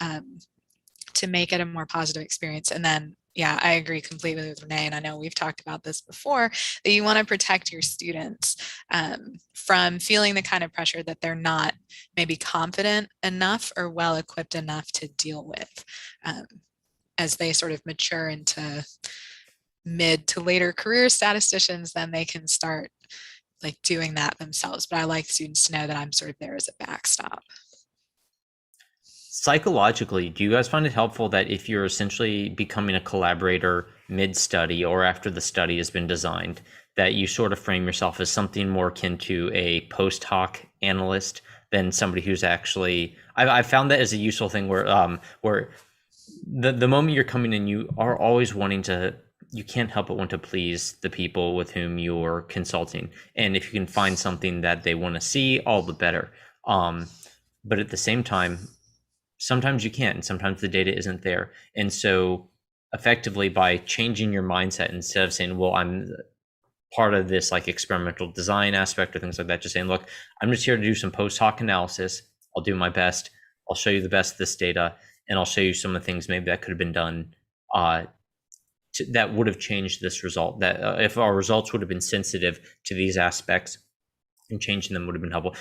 Speaker 2: to make it a more positive experience. And then yeah, I agree completely with Renee. And I know we've talked about this before, that you want to protect your students from feeling the kind of pressure that they're not maybe confident enough or well equipped enough to deal with as they sort of mature into mid to later career statisticians. Then they can start like doing that themselves. But I like students to know that I'm sort of there as a backstop.
Speaker 1: Psychologically, do you guys find it helpful that if you're essentially becoming a collaborator mid-study or after the study has been designed, that you sort of frame yourself as something more akin to a post hoc analyst than somebody who's actually? I've found that as a useful thing where the moment you're coming in, you are always wanting to. You can't help but want to please the people with whom you're consulting, and if you can find something that they want to see, all the better. But at the same time, sometimes you can't, and sometimes the data isn't there. And so effectively by changing your mindset, instead of saying, well, I'm part of this like experimental design aspect or things like that, just saying, look, I'm just here to do some post hoc analysis. I'll do my best. I'll show you the best of this data, and I'll show you some of the things maybe that could have been done that would have changed this result, that if our results would have been sensitive to these aspects, and changing them would have been helpful.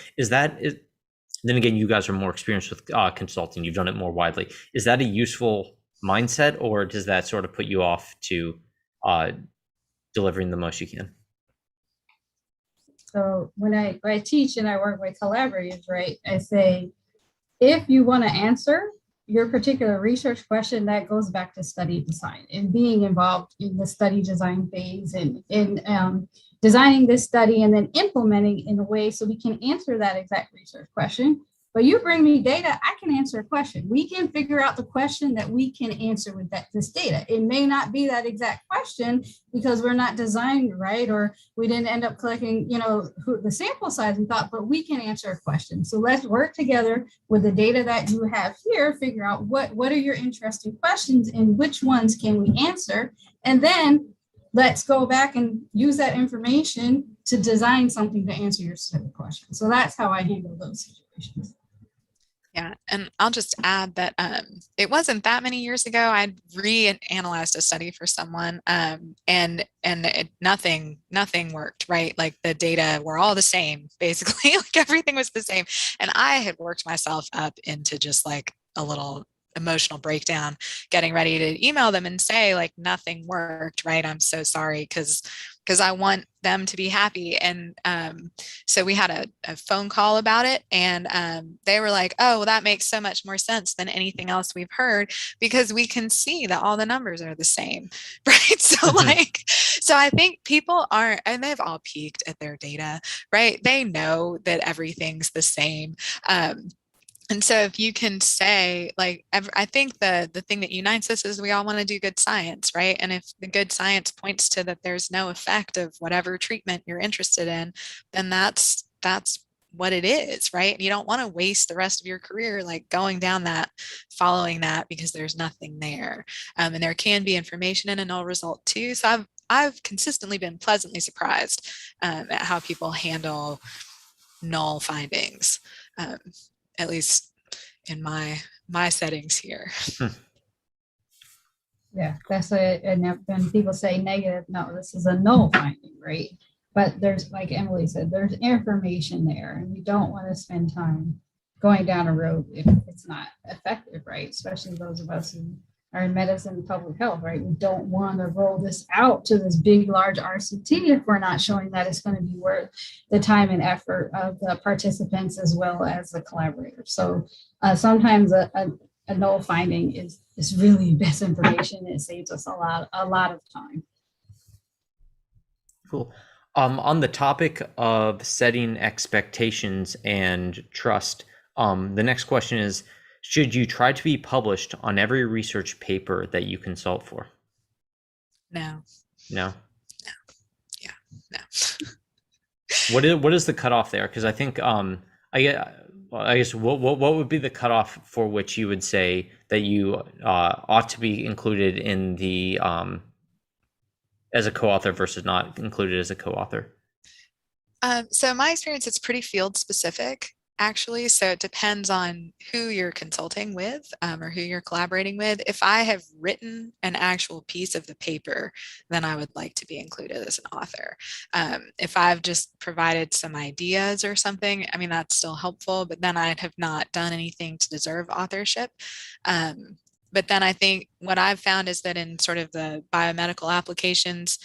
Speaker 1: Then again, you guys are more experienced with consulting. You've done it more widely. Is that a useful mindset, or does that sort of put you off to delivering the most you can?
Speaker 3: So when I teach and I work with collaborators, right, I say, if you want to answer your particular research question, that goes back to study design and being involved in the study design phase and in designing this study and then implementing in a way so we can answer that exact research question. But you bring me data, I can answer a question. We can figure out the question that we can answer with this data. It may not be that exact question because we're not designed right, or we didn't end up collecting, the sample size we thought, but we can answer a question. So let's work together with the data that you have here, figure out what are your interesting questions and which ones can we answer. And then let's go back and use that information to design something to answer your specific question. So that's how I handle those situations.
Speaker 2: Yeah, and I'll just add that it wasn't that many years ago I'd reanalyzed a study for someone, and nothing worked, right? Like the data were all the same, basically, like everything was the same. And I had worked myself up into just like a little emotional breakdown, getting ready to email them and say like nothing worked, right? I'm so sorry, because I want them to be happy. And so we had a phone call about it, and they were like, oh, well, that makes so much more sense than anything else we've heard, because we can see that all the numbers are the same, right? So I think people aren't, and they've all peeked at their data, right? They know that everything's the same. And so if you can say, like, I think the thing that unites us is we all want to do good science, right? And if the good science points to that there's no effect of whatever treatment you're interested in, then that's what it is, right? And you don't want to waste the rest of your career like going down that, following that, because there's nothing there. And there can be information in a null result too. So I've consistently been pleasantly surprised at how people handle null findings. At least in my settings here.
Speaker 3: Yeah, that's and when people say negative, no, this is a null finding, right? But there's, like Emily said, there's information there, and we don't want to spend time going down a road if it's not effective, right? Especially those of us who are in medicine and public health, right? We don't want to roll this out to this big, large RCT if we're not showing that it's going to be worth the time and effort of the participants as well as the collaborators. So sometimes a null finding is really best information. It saves us a lot of time.
Speaker 1: Cool. On the topic of setting expectations and trust, the next question is, should you try to be published on every research paper that you consult for?
Speaker 2: No.
Speaker 1: No?
Speaker 2: No. Yeah, no.
Speaker 1: What is the cutoff there? Because I think I guess what would be the cutoff for which you would say that you ought to be included in the as a co-author versus not included as a co-author?
Speaker 2: So in my experience, it's pretty field specific. actually. So it depends on who you're consulting with, or who you're collaborating with. If I have written an actual piece of the paper, then I would like to be included as an author. If I've just provided some ideas or something, I mean, that's still helpful, but then I'd have not done anything to deserve authorship. But then I think what I've found is that in sort of the biomedical applications,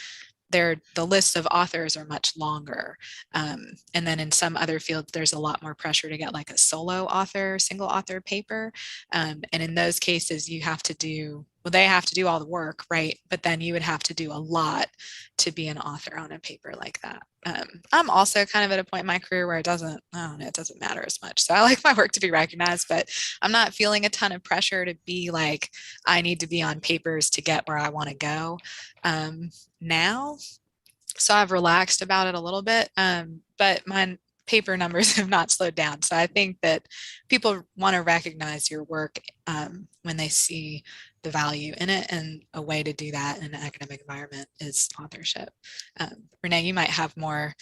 Speaker 2: the lists of authors are much longer. And then in some other fields, there's a lot more pressure to get like a solo author, single author paper. And in those cases, you have to do, well, they have to do all the work, right? But then you would have to do a lot to be an author on a paper like that. I'm also kind of at a point in my career where it doesn't matter as much. So I like my work to be recognized, but I'm not feeling a ton of pressure to be like, I need to be on papers to get where I want to go now. So I've relaxed about it a little bit, but my paper numbers have not slowed down. So I think that people want to recognize your work when they see the value in it, and a way to do that in an academic environment is authorship. Renee, you might have more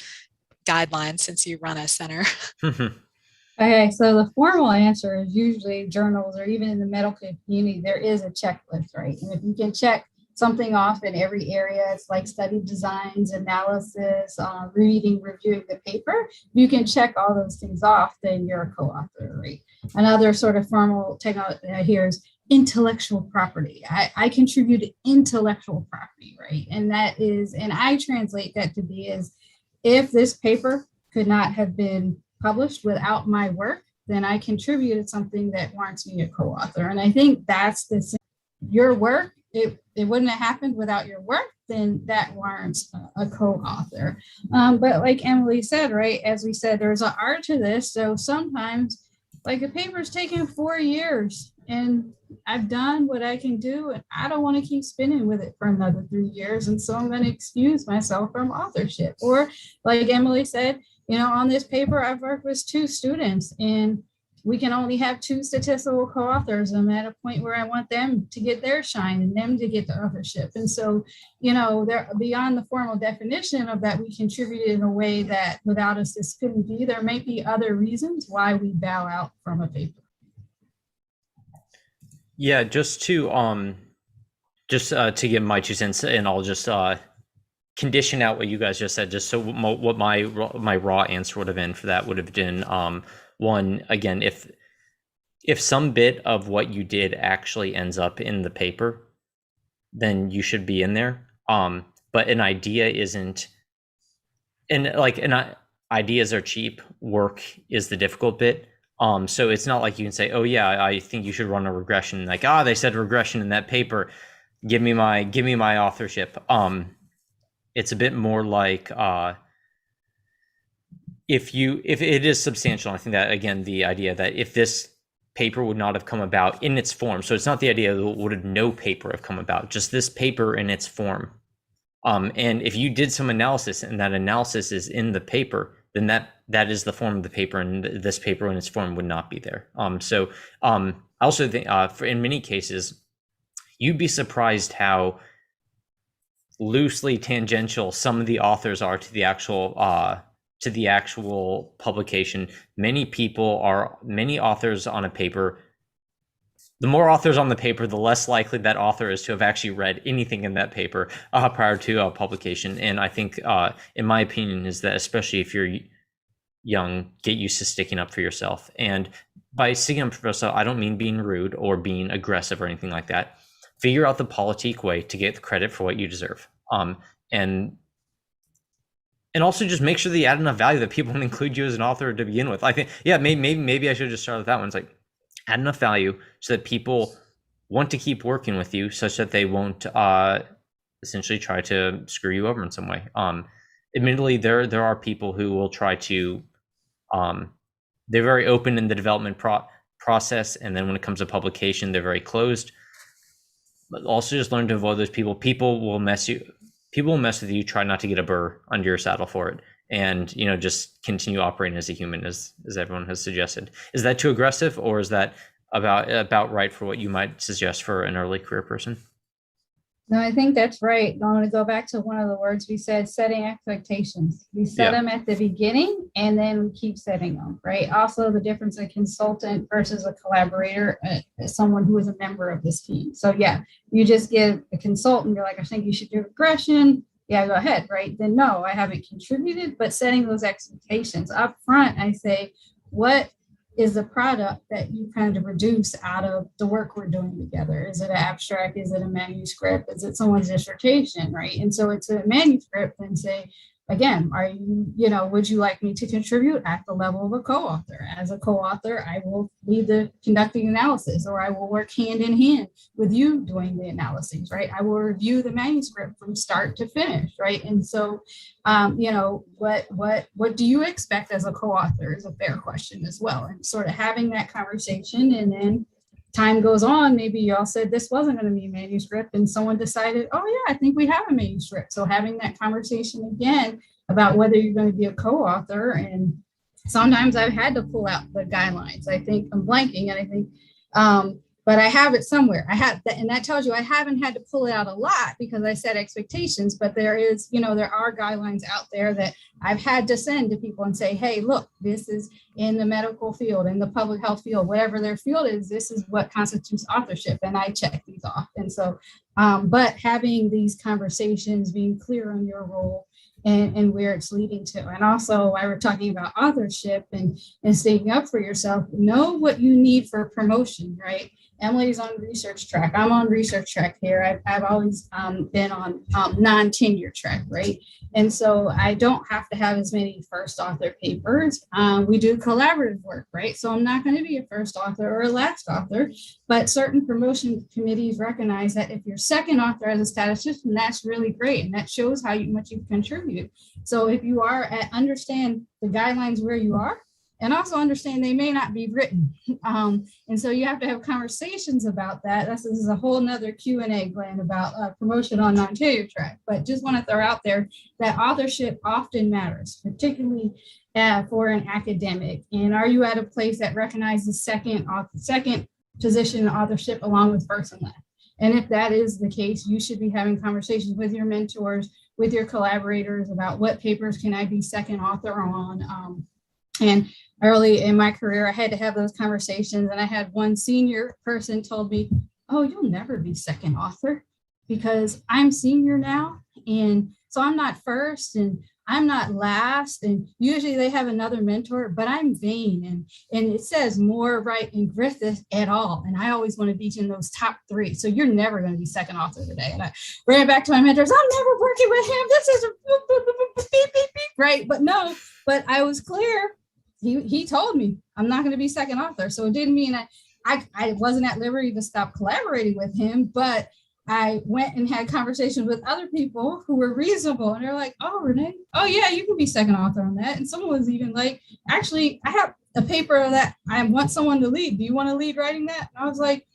Speaker 2: guidelines since you run a center.
Speaker 3: Okay, so the formal answer is usually journals, or even in the medical community, there is a checklist, right? And if you can check something off in every area, it's like study designs, analysis, reading, reviewing the paper. You can check all those things off, then you're a co-author, right? Another sort of formal technology here is intellectual property. I contributed intellectual property, right? And that is, and I translate that to be is, if this paper could not have been published without my work, then I contributed something that warrants me a co-author. And I think that's your work. It wouldn't have happened without your work, then that warrants a co-author. But like Emily said, right, as we said, there's an art to this. So sometimes, like, a paper's taken 4 years and I've done what I can do, and I don't want to keep spinning with it for another 3 years. And so I'm going to excuse myself from authorship. Or like Emily said, you know, on this paper, I've worked with 2 students, and we can only have 2 statistical co-authors. I'm at a point where I want them to get their shine and them to get the authorship. And so, you know, they're beyond the formal definition of that we contributed in a way that without us, this couldn't be. There may be other reasons why we bow out from a paper.
Speaker 1: Yeah, just to give my 2 cents, and I'll just condition out what you guys just said, just so what my raw answer would have been for that would have been, one, again, if some bit of what you did actually ends up in the paper, then you should be in there. But an idea isn't, and like, ideas are cheap, work is the difficult bit. So it's not like you can say, oh yeah, I think you should run a regression. Like, they said regression in that paper, give me my authorship. It's a bit more like, if it is substantial. I think that, again, the idea that if this paper would not have come about in its form, so it's not the idea that would no paper have come about, just this paper in its form. And if you did some analysis and that analysis is in the paper, then that is the form of the paper, and this paper in its form would not be there. So I also think in many cases, you'd be surprised how loosely tangential some of the authors are to the actual publication. Many authors on a paper. The more authors on the paper, the less likely that author is to have actually read anything in that paper prior to publication. And I think, in my opinion, is that especially if you're young, get used to sticking up for yourself. And by sticking up for yourself, I don't mean being rude or being aggressive or anything like that. Figure out the politique way to get the credit for what you deserve. And also just make sure that you add enough value that people will include you as an author to begin with. I think, yeah, maybe I should just start with that one. It's like, add enough value so that people want to keep working with you, such that they won't essentially try to screw you over in some way. Admittedly, there are people who will try to, they're very open in the development process, and then when it comes to publication, they're very closed. But also just learn to avoid those people. People will mess with you. Try not to get a burr under your saddle for it. And, just continue operating as a human, as everyone has suggested. Is that too aggressive, or is that about right for what you might suggest for an early career person?
Speaker 3: No, I think that's right. I want to go back to one of the words we said, setting expectations. We set
Speaker 1: Yeah.
Speaker 3: them at the beginning and then we keep setting them, right? Also, the difference of consultant versus a collaborator, someone who is a member of this team. So, yeah, you just give a consultant, you're like, I think you should do regression. Yeah, go ahead, right? Then, no, I haven't contributed, but setting those expectations up front, I say, what is the product that you kind of reduce out of the work we're doing together? Is it an abstract? Is it a manuscript? Is it someone's dissertation, right? And so it's a manuscript and say, again, are you, would you like me to contribute at the level of a co-author? As a co-author, I will lead the conducting analysis, or I will work hand in hand with you doing the analyses, right? I will review the manuscript from start to finish, right? And so what do you expect as a co-author is a fair question as well. And sort of having that conversation, and then time goes on, maybe y'all said this wasn't going to be a manuscript and someone decided, oh yeah, I think we have a manuscript. So having that conversation again about whether you're going to be a co-author, and sometimes I've had to pull out the guidelines. I think I'm blanking, and I think but I have it somewhere. I have that, and that tells you I haven't had to pull it out a lot because I set expectations, but there is, there are guidelines out there that I've had to send to people and say, hey, look, this is in the medical field, in the public health field, whatever their field is, this is what constitutes authorship. And I check these off. And so, but having these conversations, being clear on your role and where it's leading to. And also, while we're talking about authorship and standing up for yourself, know what you need for promotion, right? Emily's on research track. I'm on research track here. I've always been on non-tenure track, right? And so I don't have to have as many first author papers. We do collaborative work, right? So I'm not going to be a first author or a last author, but certain promotion committees recognize that if you're second author as a statistician, that's really great. And that shows how much you contribute. So if you are understand the guidelines where you are, and also understand they may not be written. And so you have to have conversations about that. This is a whole nother Q&A, Glenn, about promotion on non-tenure track. But just want to throw out there that authorship often matters, particularly for an academic. And are you at a place that recognizes second position in authorship along with first and last? And if that is the case, you should be having conversations with your mentors, with your collaborators about what papers can I be second author on. And early in my career, I had to have those conversations. And I had one senior person told me, oh, you'll never be second author because I'm senior now. And so I'm not first and I'm not last. And usually they have another mentor, but I'm vain. And it says Moore, Wright, and Griffith et al. And I always want to be in those top three. So you're never going to be second author today. And I ran back to my mentors. I'm never working with him. This is a beep, beep, beep, right? But no, but I was clear. He told me I'm not going to be second author. So it didn't mean I wasn't at liberty to stop collaborating with him, but I went and had conversations with other people who were reasonable. And they're like, oh, Renee, oh yeah, you can be second author on that. And someone was even like, actually, I have a paper that I want someone to lead. Do you want to lead writing that? And I was like,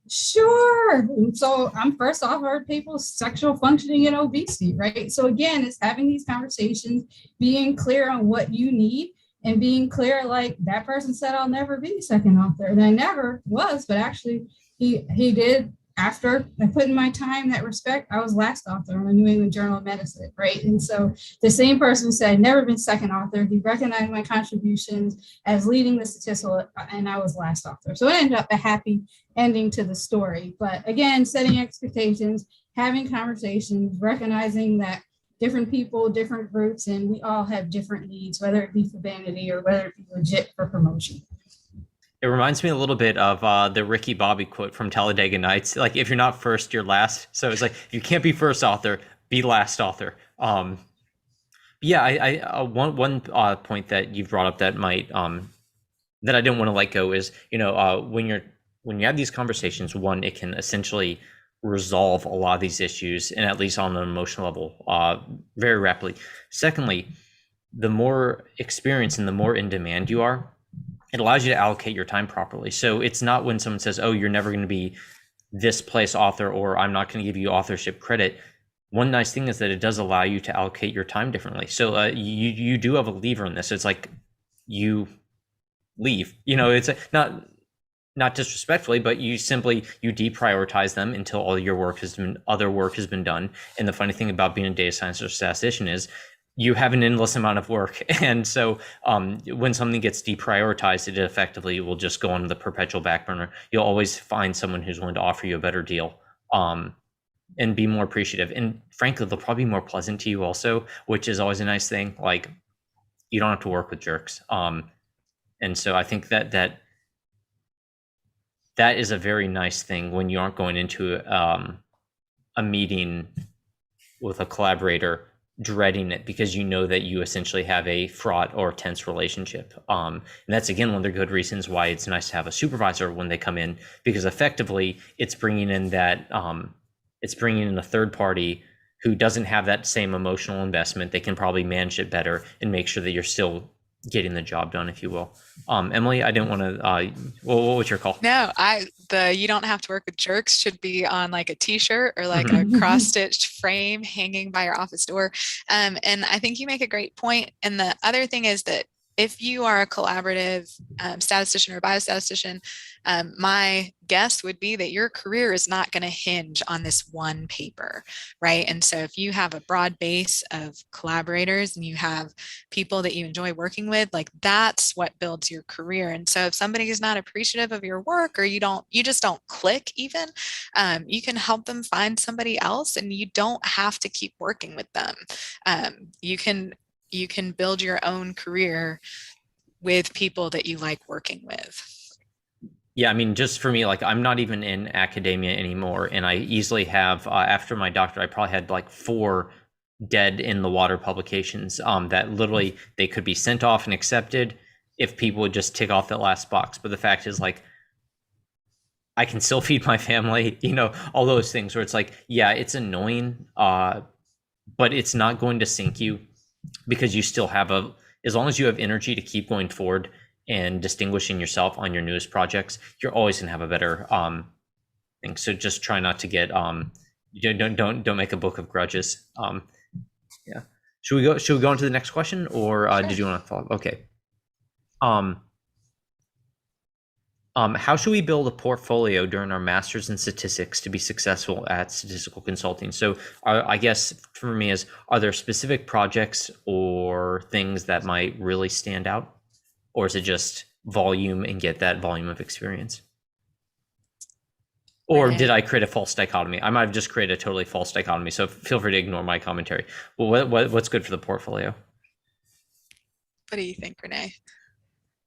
Speaker 3: sure. And so I'm first author of people's sexual functioning and obesity, right? So again, it's having these conversations, being clear on what you need, and being clear, like that person said, I'll never be second author. And I never was, but actually he did. After I put in my time, that respect, I was last author on the New England Journal of Medicine, right? And so the same person said, never been second author. He recognized my contributions as leading the statistical, and I was last author. So it ended up a happy ending to the story. But again, setting expectations, having conversations, recognizing that different people, different groups, and we all have different needs, whether it be for vanity or whether it be legit for promotion.
Speaker 1: It reminds me a little bit of the Ricky Bobby quote from Talladega Nights. Like, if you're not first, you're last. So it's like, you can't be first author, be last author. Yeah, one point that you've brought up that might that I didn't want to let go is, when you have these conversations, one, it can essentially resolve a lot of these issues, and at least on an emotional level, very rapidly. Secondly, the more experience and the more in demand you are, it allows you to allocate your time properly. So it's not when someone says, oh, you're never going to be this place author, or I'm not going to give you authorship credit. One nice thing is that it does allow you to allocate your time differently. So you do have a lever in this. It's like you leave, it's not not disrespectfully, but you deprioritize them until all your other work has been done. And the funny thing about being a data scientist or statistician is you have an endless amount of work. And so when something gets deprioritized, it effectively will just go on the perpetual back burner. You'll always find someone who's willing to offer you a better deal and be more appreciative. And frankly, they'll probably be more pleasant to you also, which is always a nice thing. Like, you don't have to work with jerks. And so I think that is a very nice thing when you aren't going into a meeting with a collaborator dreading it because you know that you essentially have a fraught or tense relationship. And that's, again, one of the good reasons why it's nice to have a supervisor when they come in, because effectively it's bringing in a third party who doesn't have that same emotional investment. They can probably manage it better and make sure that you're still getting the job done, if you will. Emily, I didn't want to, what was your call?
Speaker 2: No, you don't have to work with jerks should be on like a t-shirt or like a cross-stitched frame hanging by your office door. And I think you make a great point. And the other thing is that if you are a collaborative statistician or biostatistician, my guess would be that your career is not going to hinge on this one paper, right? And so if you have a broad base of collaborators and you have people that you enjoy working with, like, that's what builds your career. And so if somebody is not appreciative of your work, or you just don't click even, you can help them find somebody else, and you don't have to keep working with them. You can build your own career with people that you like working with.
Speaker 1: Yeah, I mean, just for me, like, I'm not even in academia anymore, and I easily have, after my doctorate, I probably had like 4 dead in the water publications that literally they could be sent off and accepted if people would just tick off that last box. But the fact is, like, I can still feed my family, all those things where it's like, yeah, it's annoying, but it's not going to sink you, because you still have as long as you have energy to keep going forward and distinguishing yourself on your newest projects, you're always going to have a better thing. So just try not to get don't make a book of grudges. Yeah. Should we go on to the next question, or
Speaker 2: Sure.
Speaker 1: Did you want to follow? Okay. How should we build a portfolio during our master's in statistics to be successful at statistical consulting? So I guess for me are there specific projects or things that might really stand out? Or is it just volume and get that volume of experience? Or did I create a false dichotomy? I might have just created a totally false dichotomy, so feel free to ignore my commentary. Well, what's good for the portfolio?
Speaker 2: What do you think, Renee?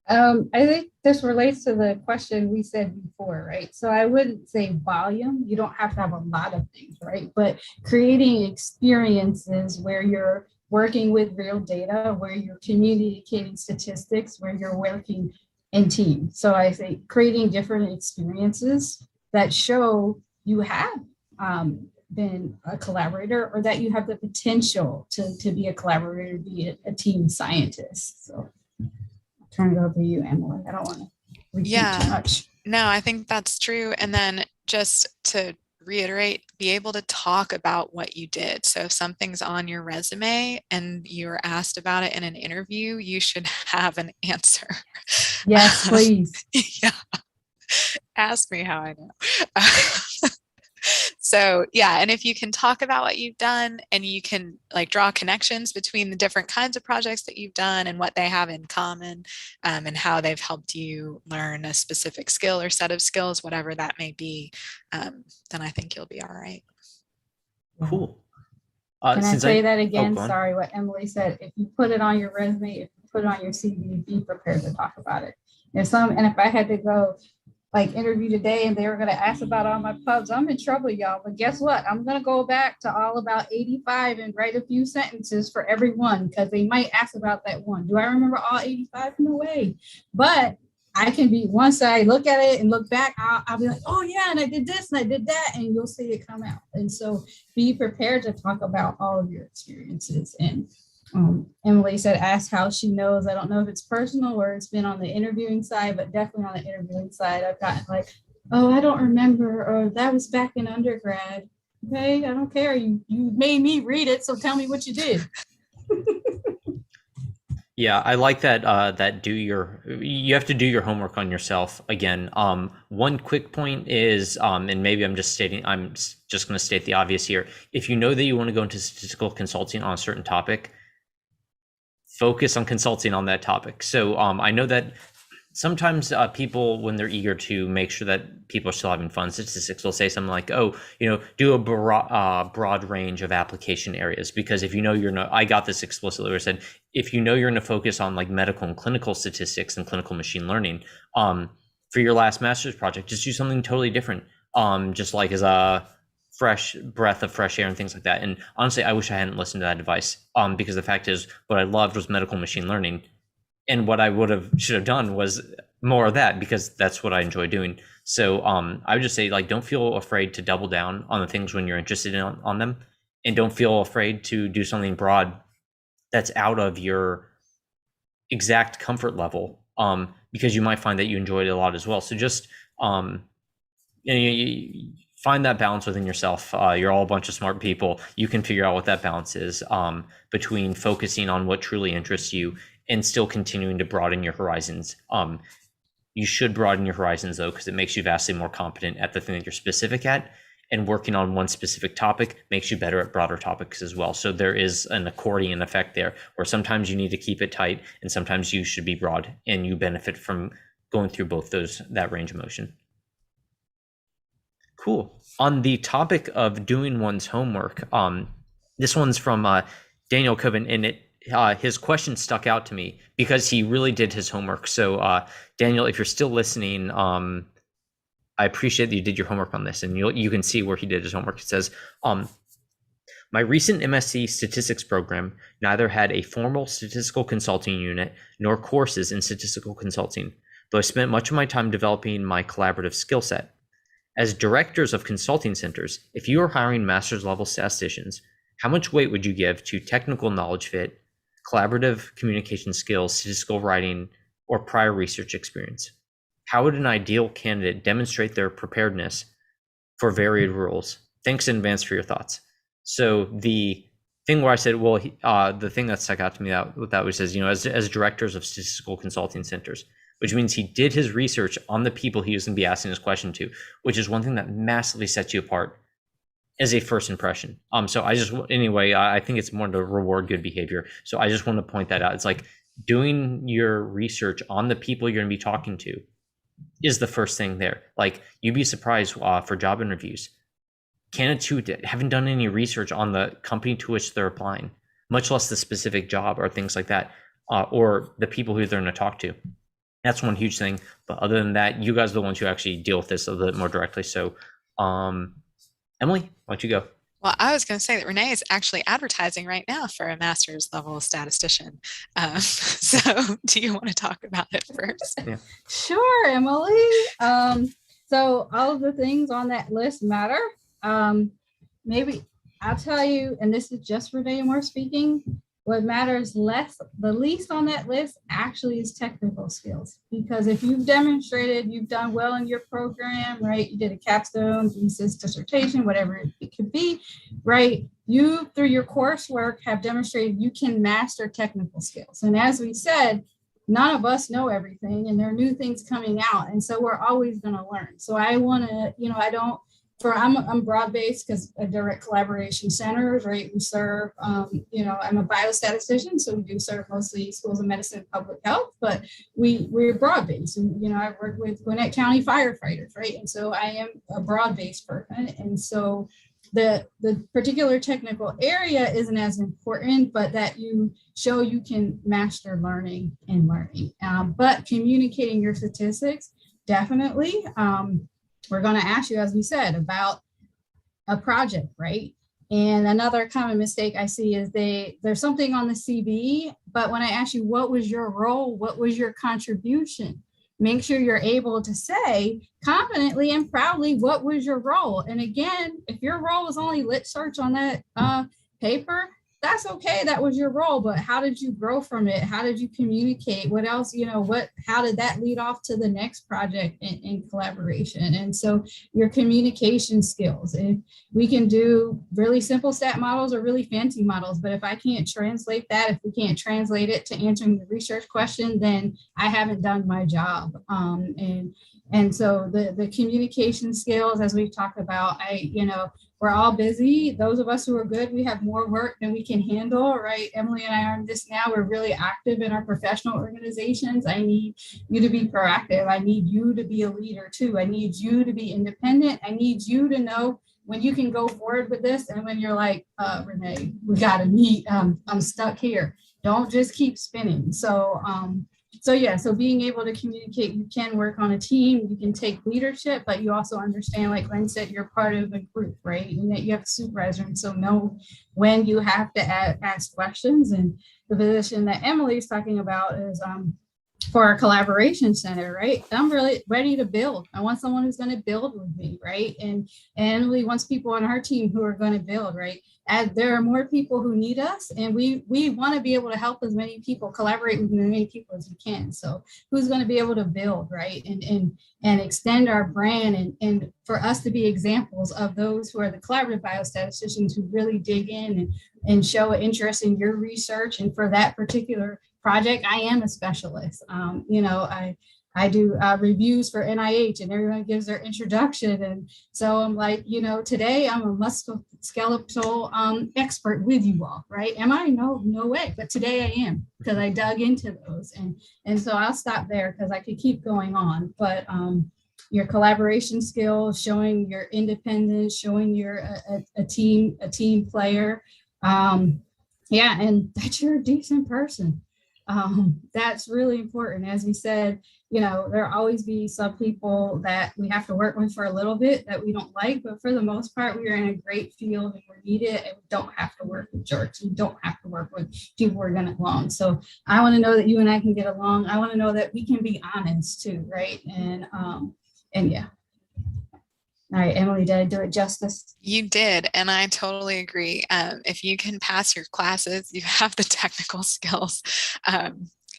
Speaker 3: I think this relates to the question we said before, right? So I wouldn't say volume. You don't have to have a lot of things, right? But creating experiences where you're working with real data, where you're communicating statistics, where you're working in teams. So I say creating different experiences that show you have been a collaborator, or that you have the potential to be a collaborator, be a team scientist. So I'll turn it over to you, Emily. I don't want to repeat too much.
Speaker 2: No, I think that's true. And then just to reiterate, be able to talk about what you did. So if something's on your resume and you're asked about it in an interview, you should have an answer.
Speaker 3: Yes, please.
Speaker 2: Yeah. Ask me how I know. So yeah, and if you can talk about what you've done, and you can like draw connections between the different kinds of projects that you've done and what they have in common, and how they've helped you learn a specific skill or set of skills, whatever that may be, then I think you'll be all right.
Speaker 1: Cool.
Speaker 3: Can I say that again? Sorry, what Emily said. If you put it on your resume, if you put it on your CV, be prepared to talk about it. If I had to go like interview today and they were going to ask about all my pubs, I'm in trouble, y'all. But guess what? I'm going to go back to all about 85 and write a few sentences for every one, because they might ask about that one. Do I remember all 85? No way. But I can be, once I look at it and look back, I'll be like, oh yeah, and I did this and I did that, and you'll see it come out. And so be prepared to talk about all of your experiences. And Emily said, ask how she knows. I don't know if it's personal or it's been on the interviewing side, but definitely on the interviewing side, I've gotten like, oh, I don't remember, or that was back in undergrad. Okay, I don't care. You made me read it, so tell me what you did.
Speaker 1: Yeah, I like that. You have to do your homework on yourself again. One quick point is, and maybe just going to state the obvious here. If you know that you want to go into statistical consulting on a certain topic, focus on consulting on that topic. So I know that sometimes people, when they're eager to make sure that people are still having fun, statistics will say something like, "Oh, do a broad range of application areas." Because if you know you're not, I got this explicitly where I said, if you know you're going to focus on like medical and clinical statistics and clinical machine learning, for your last master's project, just do something totally different. Just like as a fresh breath of fresh air and things like that. And honestly, I wish I hadn't listened to that advice. Because the fact is, what I loved was medical machine learning. And what I should have done was more of that, because that's what I enjoy doing. So I would just say, like, don't feel afraid to double down on the things when you're interested on them, and don't feel afraid to do something broad that's out of your exact comfort level, because you might find that you enjoy it a lot as well. So just you find that balance within yourself. You're all a bunch of smart people. You can figure out what that balance is, between focusing on what truly interests you and still continuing to broaden your horizons. You should broaden your horizons, though, because it makes you vastly more competent at the thing that you're specific at, and working on one specific topic makes you better at broader topics as well. So there is an accordion effect there, where sometimes you need to keep it tight and sometimes you should be broad, and you benefit from going through both that range of motion. Cool. On the topic of doing one's homework, this one's from Daniel Coven, and his question stuck out to me because he really did his homework. So Daniel, if you're still listening, I appreciate that you did your homework on this, and you can see where he did his homework. It says, my recent MSc statistics program neither had a formal statistical consulting unit nor courses in statistical consulting, though I spent much of my time developing my collaborative skill set. As directors of consulting centers, if you are hiring master's level statisticians, how much weight would you give to technical knowledge fit, collaborative communication skills, statistical writing, or prior research experience? How would an ideal candidate demonstrate their preparedness for varied roles? Thanks in advance for your thoughts. So the thing where I said, well, the thing that stuck out to me that was says, as directors of statistical consulting centers, which means he did his research on the people he was going to be asking this question to, which is one thing that massively sets you apart as a first impression. So I think it's more to reward good behavior. So I just want to point that out. It's like doing your research on the people you're going to be talking to is the first thing there. Like, you'd be surprised for job interviews, candidates who haven't done any research on the company to which they're applying, much less the specific job or things like that, or the people who they're going to talk to. That's one huge thing. But other than that, you guys are the ones who actually deal with this a little bit more directly. So, Emily, why don't you go?
Speaker 2: Well, I was going to say that Renee is actually advertising right now for a master's level statistician. So do you want to talk about it first?
Speaker 1: Yeah.
Speaker 3: Sure, Emily. So all of the things on that list matter. Maybe I'll tell you, and this is just Renee Moore speaking, what matters the least on that list actually is technical skills. Because if you've demonstrated you've done well in your program, right? You did a capstone, thesis, dissertation, whatever it could be, right? You, through your coursework, have demonstrated you can master technical skills. And as we said, none of us know everything, and there are new things coming out. And so we're always going to learn. So I want to, I'm broad-based because a direct collaboration centers, right? We serve, I'm a biostatistician, so we do serve mostly schools of medicine and public health, but we're broad-based. And, I work with Gwinnett County firefighters, right? And so I am a broad-based person. And so the particular technical area isn't as important, but that you show you can master learning. But communicating your statistics, definitely. We're going to ask you, as we said, about a project, right? And another common mistake I see is there's something on the CV, but when I ask you, what was your role? What was your contribution? Make sure you're able to say confidently and proudly, what was your role? And again, if your role is only lit search on that paper, that's okay. That was your role, but how did you grow from it? How did you communicate? What else, how did that lead off to the next project in collaboration? And so your communication skills, if we can do really simple stat models or really fancy models, but if I can't translate that, if we can't translate it to answering the research question, then I haven't done my job. And so the communication skills, as we've talked about, we're all busy. Those of us who are good, we have more work than we can handle, right? Emily and I are in this now. We're really active in our professional organizations. I need you to be proactive. I need you to be a leader too. I need you to be independent. I need you to know when you can go forward with this and when you're like, Renee, we got to meet. I'm stuck here. Don't just keep spinning. So being able to communicate, you can work on a team, you can take leadership, but you also understand, like Glenn said, you're part of a group, right? And that you have a supervisor, and so know when you have to ask questions. And the position that Emily's talking about is for our collaboration center, right? I'm really ready to build. I want someone who's going to build with me, right? And Emily wants people on her team who are going to build, right? As there are more people who need us, and we want to be able to help as many people, collaborate with as many people as we can. So who's going to be able to build, right? And extend our brand, and for us to be examples of those who are the collaborative biostatisticians who really dig in and show an interest in your research. And for that particular project, I am a specialist. I do reviews for NIH, and everyone gives their introduction. And so I'm like, today I'm a musculoskeletal expert with you all, right? Am I? No way. But today I am, because I dug into those. And so I'll stop there because I could keep going on. But your collaboration skills, showing your independence, showing you're a team player. And that you're a decent person. That's really important. As we said, there'll always be some people that we have to work with for a little bit that we don't like, but for the most part, we are in a great field and we're needed, and we don't have to work with jerks. We don't have to work with people we're going to get along. So I want to know that you and I can get along. I want to know that we can be honest too, right? And yeah. All right, Emily, did I do it justice?
Speaker 2: You did, and I totally agree. If you can pass your classes, you have the technical skills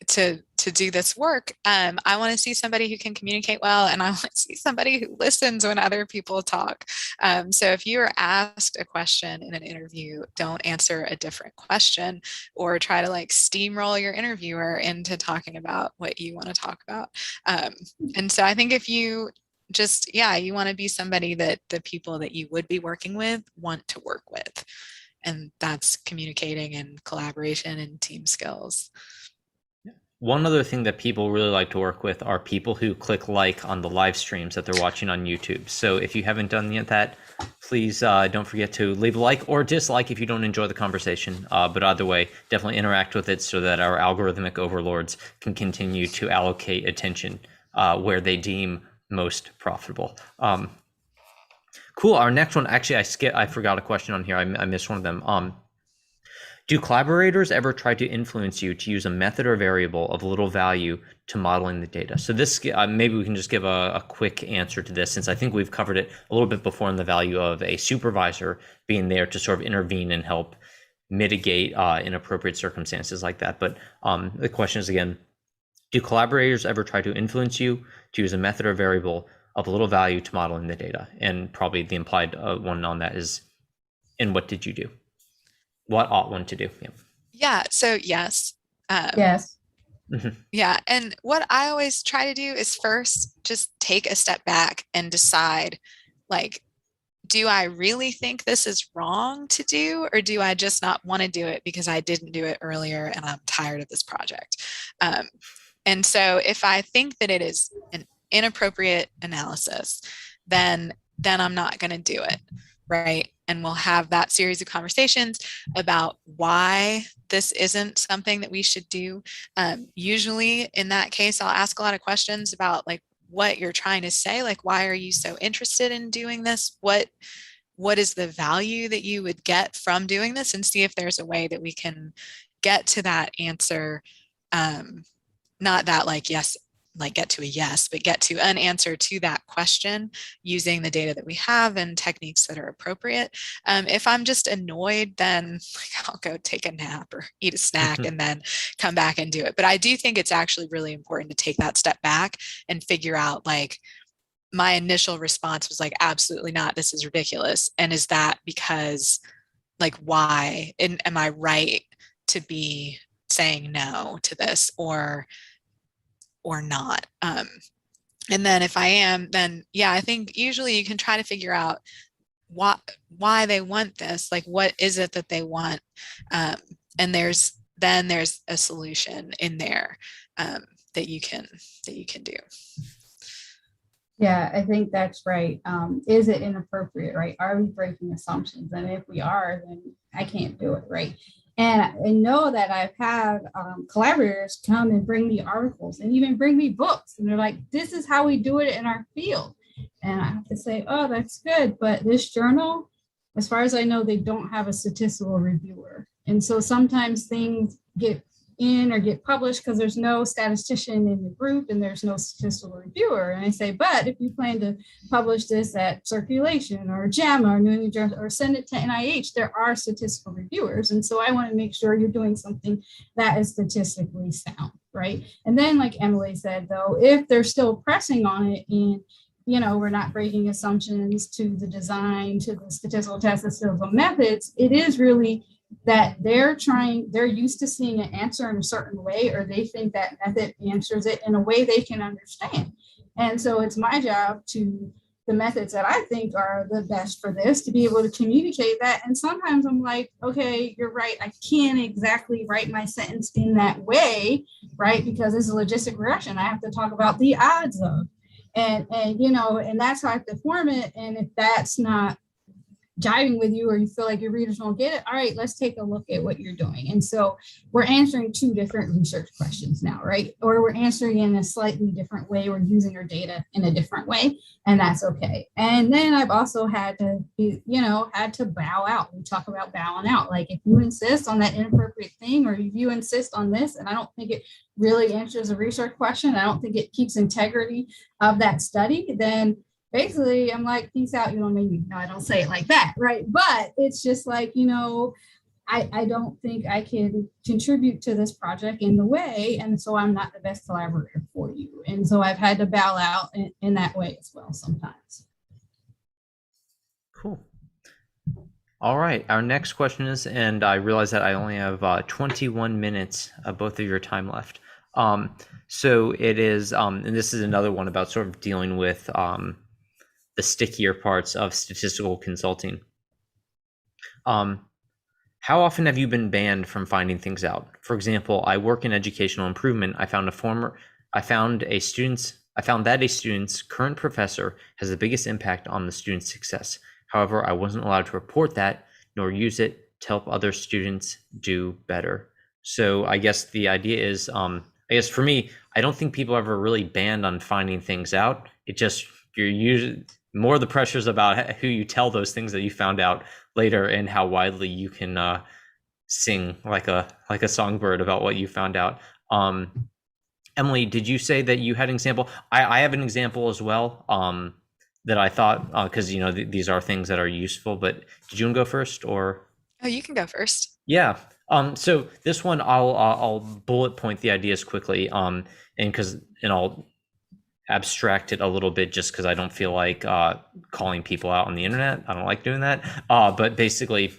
Speaker 2: to do this work. I want to see somebody who can communicate well, and I want to see somebody who listens when other people talk. So if you are asked a question in an interview, don't answer a different question or try to steamroll your interviewer into talking about what you want to talk about. And so I think if you you want to be somebody that the people that you would be working with want to work with. And that's communicating and collaboration and team skills.
Speaker 1: One other thing that people really like to work with are people who click like on the live streams that they're watching on YouTube. So if you haven't done yet that, please don't forget to leave a like or dislike if you don't enjoy the conversation. But either way, definitely interact with it so that our algorithmic overlords can continue to allocate attention where they deem most profitable. Cool. Our next one, actually, I forgot a question on here. I missed one of them. Do collaborators ever try to influence you to use a method or variable of little value to modeling the data? So this, maybe we can just give a quick answer to this, since I think we've covered it a little bit before in the value of a supervisor being there to sort of intervene and help mitigate inappropriate circumstances like that. But the question is, again, do collaborators ever try to influence you to use a method or variable of little value to modeling the data? And probably the implied one on that is, and what did you do? What ought one to do?
Speaker 2: Yeah. So yes.
Speaker 3: Yes.
Speaker 2: Yeah. And what I always try to do is first just take a step back and decide, do I really think this is wrong to do, or do I just not want to do it because I didn't do it earlier and I'm tired of this project? And so if I think that it is an inappropriate analysis, then I'm not going to do it, right? And we'll have that series of conversations about why this isn't something that we should do. Usually in that case, I'll ask a lot of questions about what you're trying to say, why are you so interested in doing this? What is the value that you would get from doing this, and see if there's a way that we can get to that answer. Not that yes, like get to a yes, but get to an answer to that question using the data that we have and techniques that are appropriate. If I'm just annoyed, then like, I'll go take a nap or eat a snack and then come back and do it. But I do think it's actually really important to take that step back and figure out, like, my initial response was like, absolutely not, this is ridiculous. And is that because, like, why? And am I right to be saying no to this or not? And then if I am, then yeah, I think usually you can try to figure out why they want this, like what is it that they want, and there's a solution in there that you can do.
Speaker 3: Yeah, I think that's right. Is it inappropriate, right? Are we breaking assumptions? And if we are, then I can't do it, right? And I know that I've had collaborators come and bring me articles and even bring me books. And they're like, this is how we do it in our field. And I have to say, oh, that's good. But this journal, as far as I know, they don't have a statistical reviewer. And so sometimes things get in or get published because there's no statistician in the group and there's no statistical reviewer. And I say, but if you plan to publish this at Circulation or JAMA or New England Journal or send it to NIH, there are statistical reviewers. And so I want to make sure you're doing something that is statistically sound, right? And then, like Emily said, though, if they're still pressing on it and we're not breaking assumptions to the design, to the statistical tests, the statistical methods, it is really that they're used to seeing an answer in a certain way, or they think that method answers it in a way they can understand. And so it's my job to the methods that I think are the best for this to be able to communicate that. And sometimes I'm like, okay, you're right. I can't exactly write my sentence in that way, right? Because it's a logistic regression. I have to talk about the odds of, and that's how I have to form it. And if that's not jiving with you or you feel like your readers won't get it, all right, let's take a look at what you're doing. And so we're answering two different research questions now, right? Or we're answering in a slightly different way. We're using our data in a different way, and that's okay. And then I've also had to bow out. We talk about bowing out. Like, if you insist on that inappropriate thing, or if you insist on this, and I don't think it really answers a research question, I don't think it keeps integrity of that study, then basically I'm like, peace out, you don't need me. No, I don't say it like that, right? But it's just like, I don't think I can contribute to this project in the way, and so I'm not the best collaborator for you. And so I've had to bow out in that way as well sometimes.
Speaker 1: Cool. All right, our next question is, and I realize that I only have 21 minutes of both of your time left. So it is, and this is another one about sort of dealing with the stickier parts of statistical consulting. How often have you been banned from finding things out? For example, I work in educational improvement. I found that a student's current professor has the biggest impact on the student's success. However, I wasn't allowed to report that nor use it to help other students do better. So I guess the idea is, I guess for me, I don't think people ever really banned on finding things out. It just, you're usually more the pressures about who you tell those things that you found out later and how widely you can sing like a songbird about what you found out. Emily, did you say that you had an example? I have an example as well that I thought, because these are things that are useful, but did you want to go first or?
Speaker 2: Oh, you can go first.
Speaker 1: Yeah. So this one, I'll bullet point the ideas quickly, and I'll abstract it a little bit just because I don't feel like calling people out on the internet. I don't like doing that. But basically,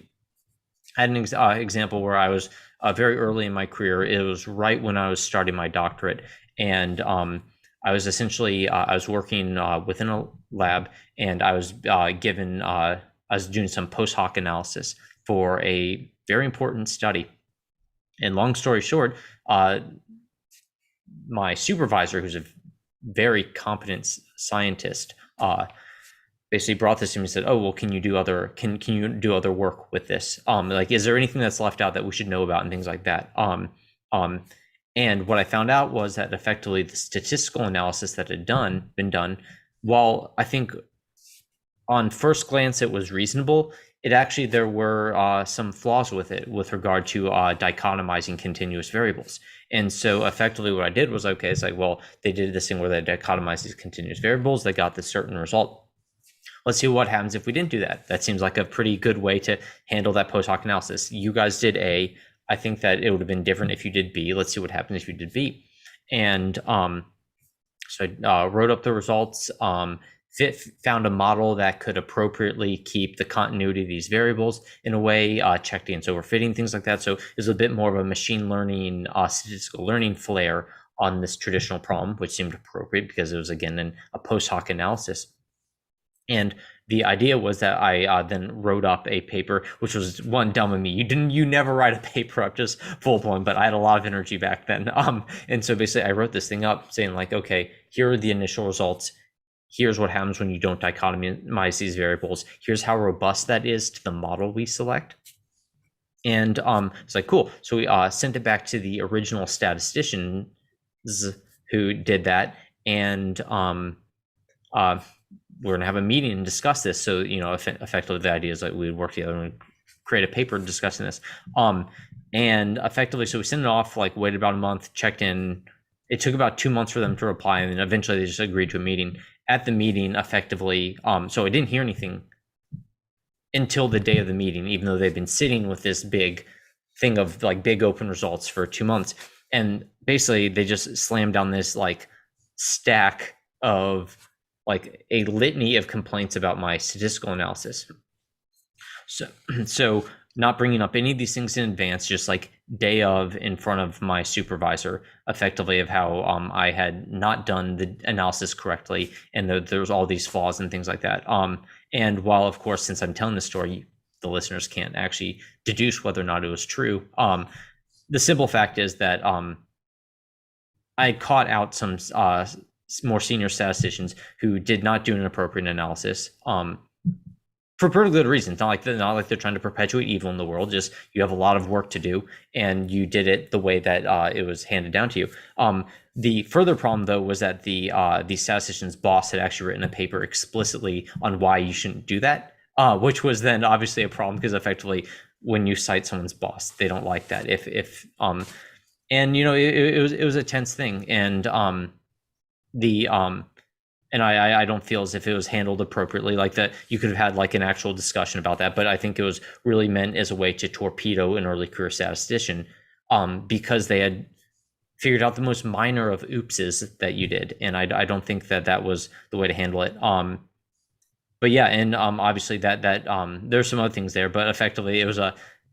Speaker 1: I had an example where I was very early in my career. It was right when I was starting my doctorate, and I was essentially I was working within a lab, and I was I was doing some post hoc analysis for a very important study. And long story short, my supervisor, who's a very competent scientist, basically brought this to me and said, "Oh, well, can you do other work with this? Like, is there anything that's left out that we should know about and things like that?" And what I found out was that effectively the statistical analysis that had been done, while I think on first glance it was reasonable, it actually, there were some flaws with it with regard to dichotomizing continuous variables. And so effectively what I did was, okay, it's like, well, they did this thing where they dichotomized these continuous variables. They got this certain result. Let's see what happens if we didn't do that. That seems like a pretty good way to handle that post hoc analysis. You guys did A. I think that it would have been different if you did B. Let's see what happens if you did B. And so I wrote up the results, found a model that could appropriately keep the continuity of these variables in a way, checked against overfitting, things like that. So there's a bit more of a machine learning, statistical learning flair on this traditional problem, which seemed appropriate because it was, again, a post hoc analysis. And the idea was that I then wrote up a paper, which was one dumb of me. You never write a paper up just full blown, but I had a lot of energy back then. And so basically I wrote this thing up saying like, okay, here are the initial results. Here's what happens when you don't dichotomize these variables. Here's how robust that is to the model we select. And it's like, cool. So we sent it back to the original statisticians who did that. And we're going to have a meeting and discuss this. So, effectively the idea is like we would work together and create a paper discussing this. And effectively, so we sent it off, like waited about a month, checked in. It took about 2 months for them to reply. And then eventually they just agreed to a meeting. At the meeting, effectively, so I didn't hear anything until the day of the meeting, even though they've been sitting with this big thing of like big open results for 2 months. And basically they just slammed down this like stack of like a litany of complaints about my statistical analysis. So not bringing up any of these things in advance, just like day of in front of my supervisor, effectively, of how I had not done the analysis correctly, and there was all these flaws and things like that. And while, of course, since I'm telling this story, the listeners can't actually deduce whether or not it was true. The simple fact is that I caught out some more senior statisticians who did not do an appropriate analysis for pretty good reasons. Not like they're trying to perpetuate evil in the world. Just you have a lot of work to do, and you did it the way that it was handed down to you. The further problem, though, was that the statistician's boss had actually written a paper explicitly on why you shouldn't do that, which was then obviously a problem because effectively, when you cite someone's boss, they don't like that. And it was a tense thing, and and I don't feel as if it was handled appropriately, like that you could have had like an actual discussion about that. But I think it was really meant as a way to torpedo an early career statistician, because they had figured out the most minor of oopses that you did. And I don't think that was the way to handle it. But yeah, and obviously that there's some other things there, but effectively it was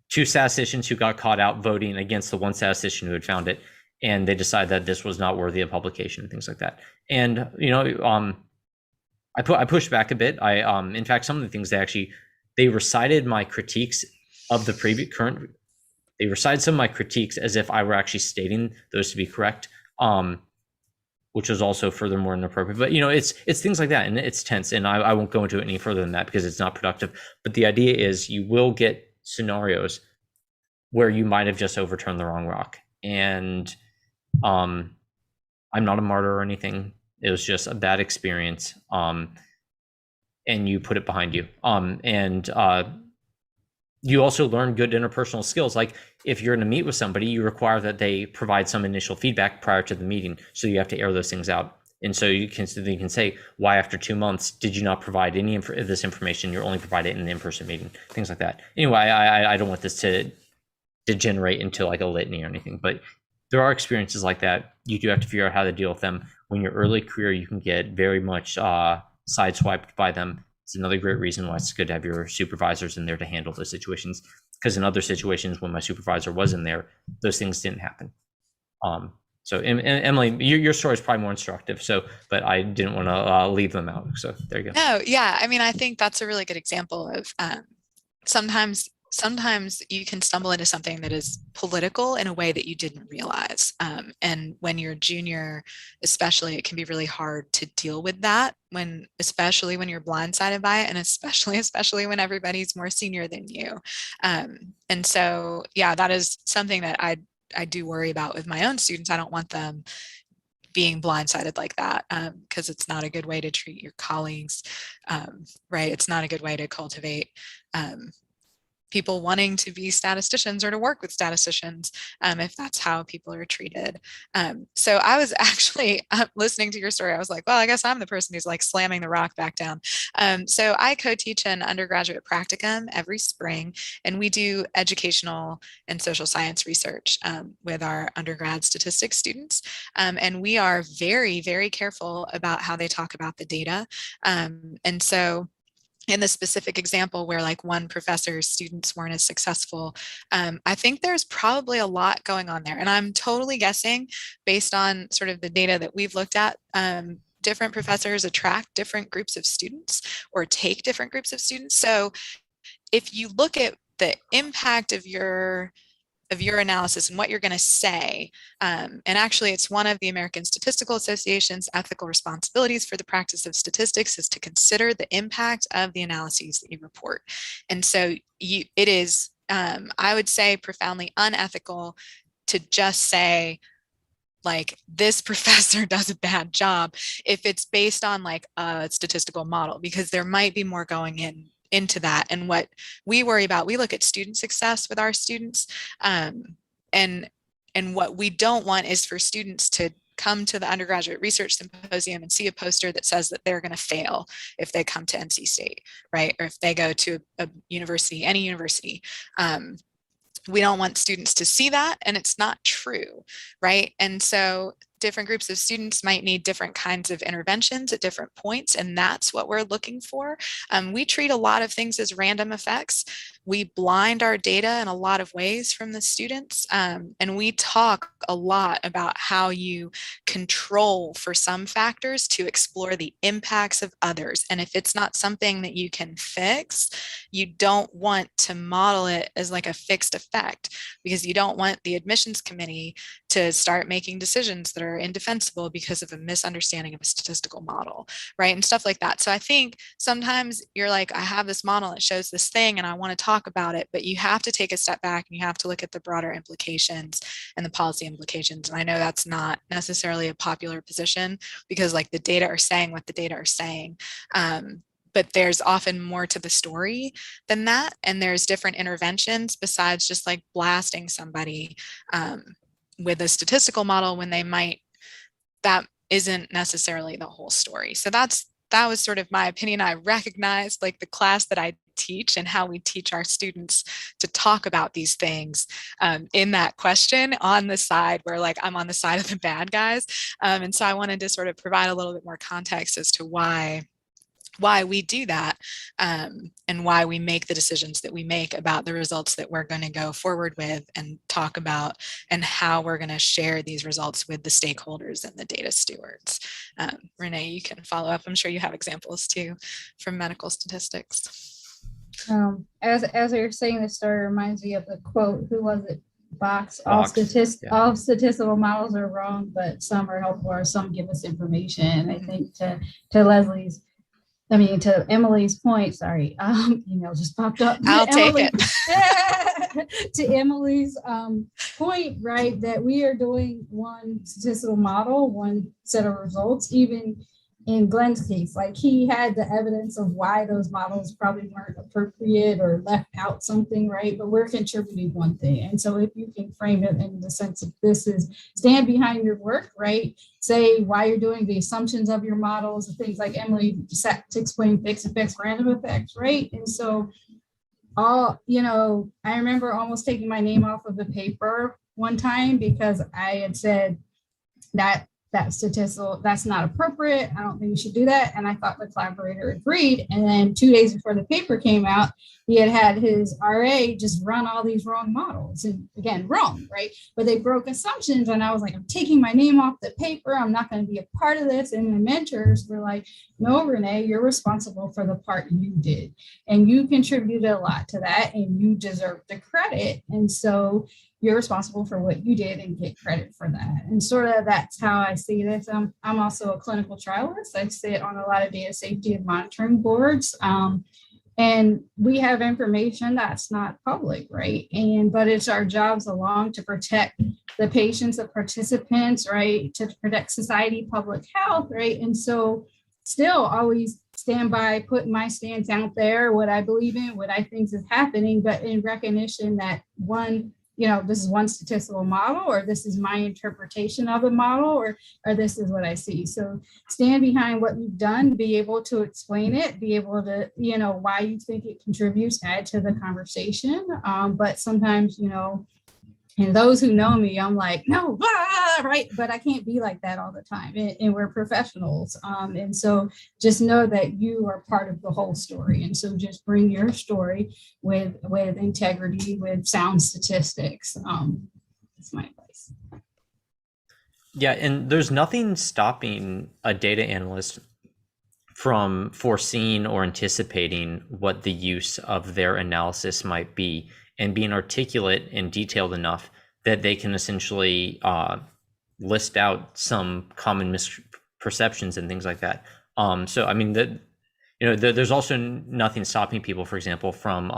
Speaker 1: two statisticians who got caught out voting against the one statistician who had found it. And they decided that this was not worthy of publication and things like that. And I pushed back a bit. In fact, some of the things they recited my critiques of the they recited some of my critiques as if I were actually stating those to be correct, which was also furthermore inappropriate. But it's things like that, and it's tense. And I won't go into it any further than that because it's not productive. But the idea is you will get scenarios where you might have just overturned the wrong rock. And I'm not a martyr or anything. It was just a bad experience. And you put it behind you. And you also learn good interpersonal skills. Like if you're going to meet with somebody, you require that they provide some initial feedback prior to the meeting. So you have to air those things out. And so you can say, why after 2 months did you not provide any of this information? You're only provided it in the in-person meeting, things like that. Anyway, I don't want this to degenerate into like a litany or anything, but there are experiences like that. You do have to figure out how to deal with them. When you're early career, you can get very much sideswiped by them. It's another great reason why it's good to have your supervisors in there to handle those situations. Because in other situations, when my supervisor was in there, those things didn't happen. So Emily, your story is probably more instructive. But I didn't want to leave them out. So there you go.
Speaker 2: No, yeah. I mean, I think that's a really good example of sometimes you can stumble into something that is political in a way that you didn't realize. And when you're a junior, especially, it can be really hard to deal with that especially when you're blindsided by it, and especially when everybody's more senior than you. And so, yeah, that is something that I do worry about with my own students. I don't want them being blindsided like that, because it's not a good way to treat your colleagues, right? It's not a good way to cultivate people wanting to be statisticians or to work with statisticians, if that's how people are treated. So I was actually listening to your story. I was like, well, I guess I'm the person who's like slamming the rock back down. So I co-teach an undergraduate practicum every spring, and we do educational and social science research with our undergrad statistics students. And we are very, very careful about how they talk about the data. And so in the specific example where like one professor's students weren't as successful, I think there's probably a lot going on there. And I'm totally guessing based on sort of the data that we've looked at. Different professors attract different groups of students or take different groups of students. So if you look at the impact of your analysis and what you're going to say. And actually, it's one of the American Statistical Association's ethical responsibilities for the practice of statistics is to consider the impact of the analyses that you report. And so it is, I would say, profoundly unethical to just say, like, this professor does a bad job if it's based on like a statistical model, because there might be more going into that. And what we worry about, we look at student success with our students, and what we don't want is for students to come to the undergraduate research symposium and see a poster that says that they're going to fail if they come to NC State, right? Or if they go to a university, any university. We don't want students to see that, and it's not true, right? And so different groups of students might need different kinds of interventions at different points, and that's what we're looking for. We treat a lot of things as random effects. We blind our data in a lot of ways from the students, and we talk a lot about how you control for some factors to explore the impacts of others. And if it's not something that you can fix, you don't want to model it as like a fixed effect, because you don't want the admissions committee to start making decisions that are indefensible because of a misunderstanding of a statistical model, right? And stuff like that. So I think sometimes you're like, I have this model, it shows this thing, and I want to talk about it, but you have to take a step back and you have to look at the broader implications and the policy implications. And I know that's not necessarily a popular position, because like the data are saying what the data are saying. But there's often more to the story than that. And there's different interventions besides just like blasting somebody with a statistical model when they might, that isn't necessarily the whole story. So that was sort of my opinion. I recognized like the class that I teach and how we teach our students to talk about these things in that question on the side where like I'm on the side of the bad guys. And so I wanted to sort of provide a little bit more context as to why we do that, and why we make the decisions that we make about the results that we're going to go forward with and talk about, and how we're going to share these results with the stakeholders and the data stewards. Renee, you can follow up. I'm sure you have examples too from medical statistics.
Speaker 3: As you're saying this story, reminds me of the quote, who was it? Box. All
Speaker 1: Yeah.
Speaker 3: all statistical models are wrong, but some are helpful or some give us information. I think to Emily's point, sorry, email just popped up.
Speaker 2: I'll take it.
Speaker 3: To Emily's point, right, that we are doing one statistical model, one set of results. Even in Glenn's case, like he had the evidence of why those models probably weren't appropriate or left out something, right? But we're contributing one thing. And so if you can frame it in the sense of this is stand behind your work, right? Say why you're doing the assumptions of your models and things like Emily said to explain fixed effects, random effects, right? And so I remember almost taking my name off of the paper one time because I had said that statistical, that's not appropriate. I don't think we should do that. And I thought the collaborator agreed. And then 2 days before the paper came out, he had his RA just run all these wrong models. And again, wrong, right? But they broke assumptions. And I was like, I'm taking my name off the paper. I'm not going to be a part of this. And my mentors were like, no, Renee, you're responsible for the part you did. And you contributed a lot to that. And you deserve the credit. And so you're responsible for what you did and get credit for that. And sort of that's how I see this. I'm also a clinical trialist. I sit on a lot of data safety and monitoring boards. And we have information that's not public, right? But it's our jobs along to protect the patients, the participants, right, to protect society, public health, right? And so still always stand by, put my stance out there, what I believe in, what I think is happening, but in recognition that one, this is one statistical model, or this is my interpretation of a model, or this is what I see. So stand behind what you've done, be able to explain it, be able to, why you think it contributes, add to the conversation. But sometimes, and those who know me, I'm like, no, right? But I can't be like that all the time. And we're professionals. And so just know that you are part of the whole story. And so just bring your story with integrity, with sound statistics. That's my advice.
Speaker 1: Yeah, and there's nothing stopping a data analyst from foreseeing or anticipating what the use of their analysis might be, and being articulate and detailed enough that they can essentially list out some common misperceptions and things like that. So I mean, there's also nothing stopping people, for example, from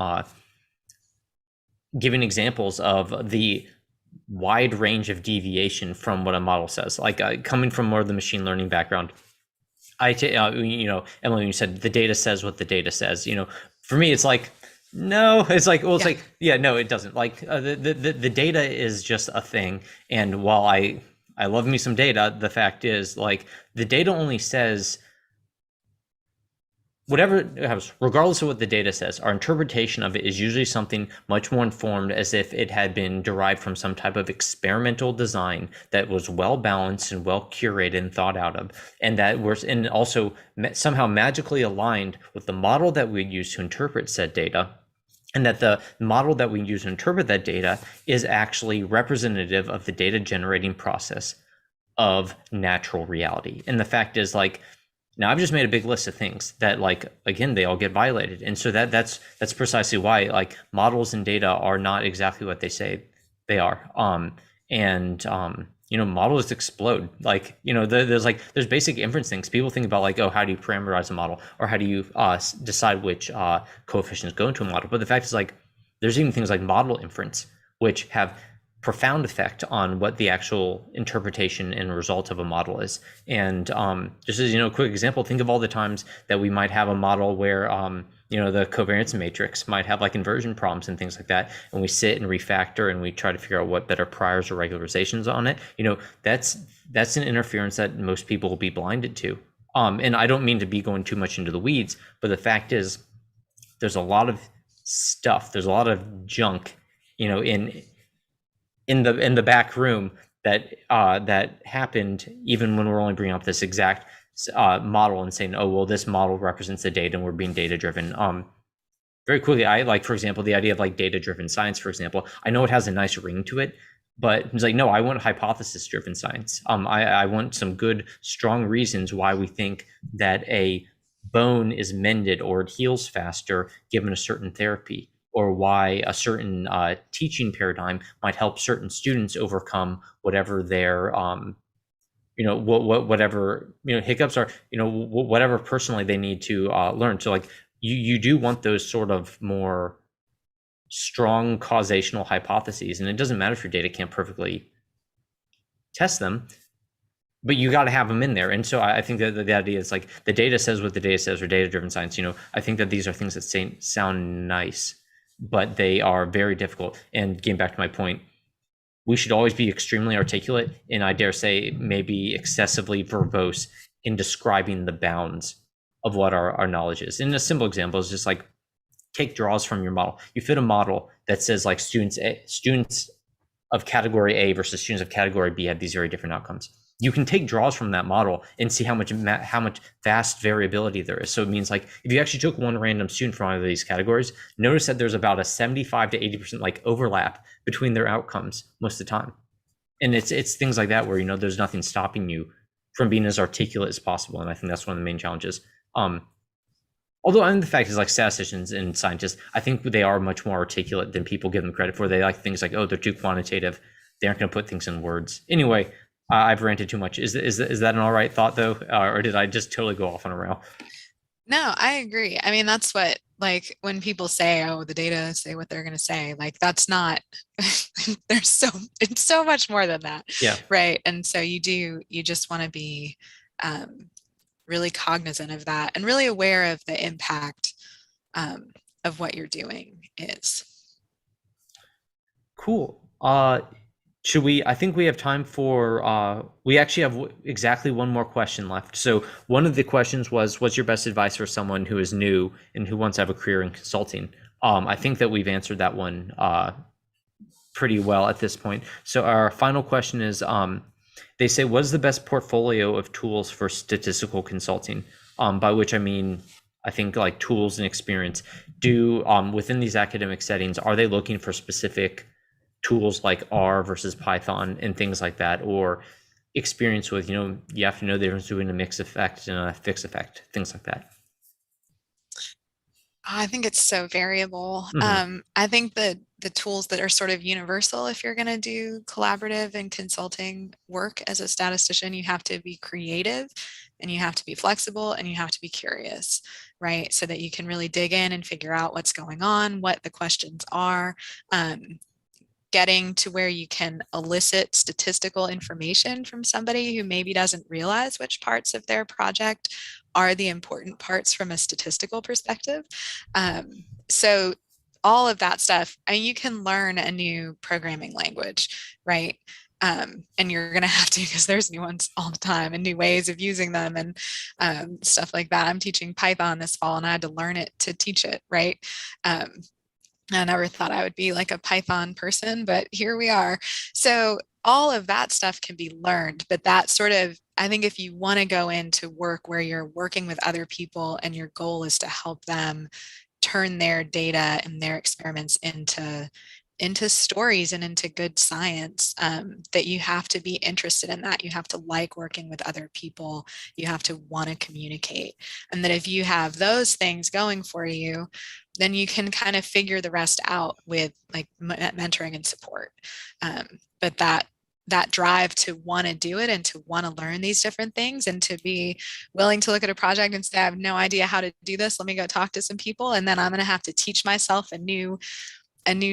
Speaker 1: giving examples of the wide range of deviation from what a model says. Like coming from more of the machine learning background, Emily, when you said the data says what the data says, for me, it's like, no, it's like, well, it's like, yeah, no, it doesn't. Like the data is just a thing. And while I love me some data, the fact is, like, the data only says whatever it happens, regardless of what the data says. Our interpretation of it is usually something much more informed, as if it had been derived from some type of experimental design that was well balanced and well curated and thought out of, and that was, and also somehow magically aligned with the model that we use to interpret said data, and that the model that we use to interpret that data is actually representative of the data generating process of natural reality. And the fact is, like, now I've just made a big list of things that, like, again, they all get violated. And so that's precisely why, like, models and data are not exactly what they say they are. Models explode. Like, there's basic inference things. People think about, like, oh, how do you parameterize a model, or how do you decide which coefficients go into a model? But the fact is, like, there's even things like model inference, which have profound effect on what the actual interpretation and result of a model is. And just as a quick example, think of all the times that we might have a model where the covariance matrix might have, like, inversion problems and things like that, and we sit and refactor and we try to figure out what better priors or regularizations on it. That's an interference that most people will be blinded to. And I don't mean to be going too much into the weeds, but the fact is, there's a lot of stuff, there's a lot of junk, in the back room that happened, even when we're only bringing up this exact model and saying, oh, well, this model represents the data and we're being data driven. Very quickly, I like, for example, the idea of, like, data driven science, for example. I know it has a nice ring to it, but it's like, no, I want hypothesis driven science. I want some good, strong reasons why we think that a bone is mended or it heals faster given a certain therapy, or why a certain teaching paradigm might help certain students overcome whatever their whatever hiccups are, whatever personally they need to learn. So, like, you do want those sort of more strong causational hypotheses, and it doesn't matter if your data can't perfectly test them, but you got to have them in there. And so I think that the idea is, like, the data says what the data says, or data driven science. I think that these are things that sound nice, but they are very difficult. And getting back to my point, we should always be extremely articulate, and I dare say maybe excessively verbose in describing the bounds of what our knowledge is. And a simple example is just, like, take draws from your model. You fit a model that says, like, students of category A versus students of category B have these very different outcomes. You can take draws from that model and see how much vast variability there is. So it means, like, if you actually took one random student from either of these categories, notice that there's about a 75 to 80% like overlap between their outcomes most of the time. And it's things like that where, there's nothing stopping you from being as articulate as possible. And I think that's one of the main challenges. Although, I mean, the fact is, like, statisticians and scientists, I think they are much more articulate than people give them credit for. They like things like, oh, they're too quantitative, they aren't going to put things in words. Anyway, I've ranted too much. Is that an all right thought, though, or did I just totally go off on a rail?
Speaker 2: No, I agree. I mean, that's what like when people say, oh, the data say what they're going to say, like that's not, it's so much more than that.
Speaker 1: Yeah.
Speaker 2: Right. And so you just want to be really cognizant of that and really aware of the impact of what you're doing is.
Speaker 1: Cool. I think we have time for, we actually have exactly one more question left. So one of the questions was, what's your best advice for someone who is new and who wants to have a career in consulting? I think that we've answered that one pretty well at this point. So our final question is, they say, what is the best portfolio of tools for statistical consulting? By which I mean, I think like tools and experience. Within these academic settings, are they looking for specific tools like R versus Python and things like that, or experience with, you have to know the difference between a mixed effect and a fixed effect, things like that?
Speaker 2: I think it's so variable.
Speaker 1: Mm-hmm.
Speaker 2: I think that the tools that are sort of universal, if you're going to do collaborative and consulting work as a statistician, you have to be creative and you have to be flexible and you have to be curious, right? So that you can really dig in and figure out what's going on, what the questions are. Getting to where you can elicit statistical information from somebody who maybe doesn't realize which parts of their project are the important parts from a statistical perspective. So all of that stuff, I mean, you can learn a new programming language, right? And you're going to have to, because there's new ones all the time and new ways of using them and stuff like that. I'm teaching Python this fall and I had to learn it to teach it, right? I never thought I would be like a Python person, but here we are. So all of that stuff can be learned, but that sort of, I think if you want to go into work where you're working with other people and your goal is to help them turn their data and their experiments into stories and into good science, that you have to be interested in that. You have to like working with other people. You have to want to communicate. And that if you have those things going for you, then you can kind of figure the rest out with like mentoring and support. But that drive to want to do it and to want to learn these different things and to be willing to look at a project and say, I have no idea how to do this. Let me go talk to some people. And then I'm going to have to teach myself a new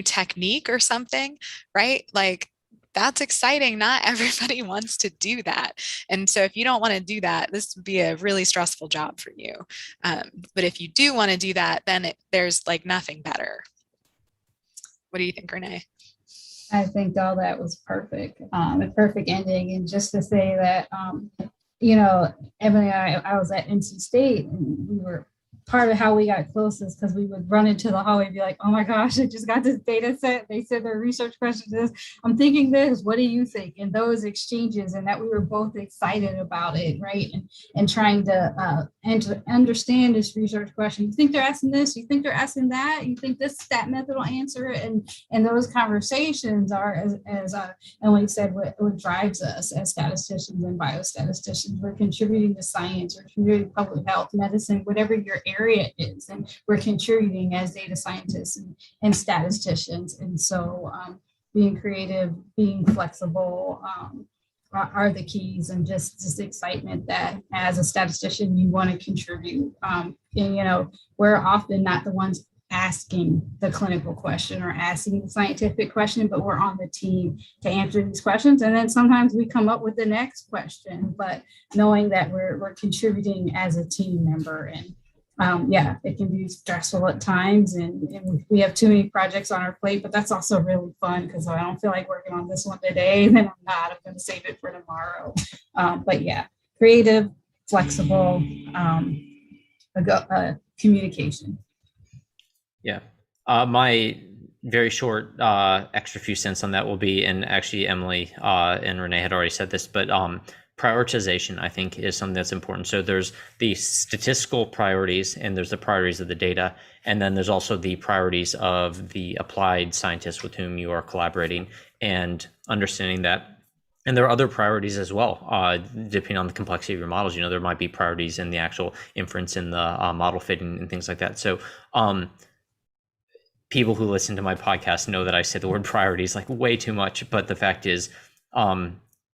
Speaker 2: technique or something, right? Like that's exciting. Not everybody wants to do that. And so if you don't want to do that, this would be a really stressful job for you. But if you do want to do that, then there's like nothing better. What do you think, Renee?
Speaker 3: I think all that was perfect, a perfect ending. And just to say that, Emily and I was at NC State and we were part of how we got close is because we would run into the hallway and be like, oh my gosh, I just got this data set. They said their research question is, I'm thinking this, what do you think? And those exchanges, and that we were both excited about it, right? And trying to understand this research question. You think they're asking this? You think they're asking that? You think this stat method will answer it? And those conversations are, as Emily said, what drives us as statisticians and biostatisticians. We're contributing to science, we're contributing to public health, medicine, whatever your area is, and we're contributing as data scientists and statisticians. And so being creative, being flexible are the keys, and just this excitement that as a statistician you want to contribute. And we're often not the ones asking the clinical question or asking the scientific question, but we're on the team to answer these questions. And then sometimes we come up with the next question, but knowing that we're contributing as a team member. And it can be stressful at times, and we have too many projects on our plate, but that's also really fun because I don't feel like working on this one today, and then I'm going to save it for tomorrow. But yeah, creative, flexible, communication.
Speaker 1: Yeah. My very short extra few cents on that will be, and actually Emily and Renee had already said this, but prioritization, I think, is something that's important. So there's the statistical priorities and there's the priorities of the data. And then there's also the priorities of the applied scientists with whom you are collaborating, and understanding that. And there are other priorities as well, depending on the complexity of your models. There might be priorities in the actual inference in the model fitting and things like that. So people who listen to my podcast know that I say the word priorities like way too much, but the fact is,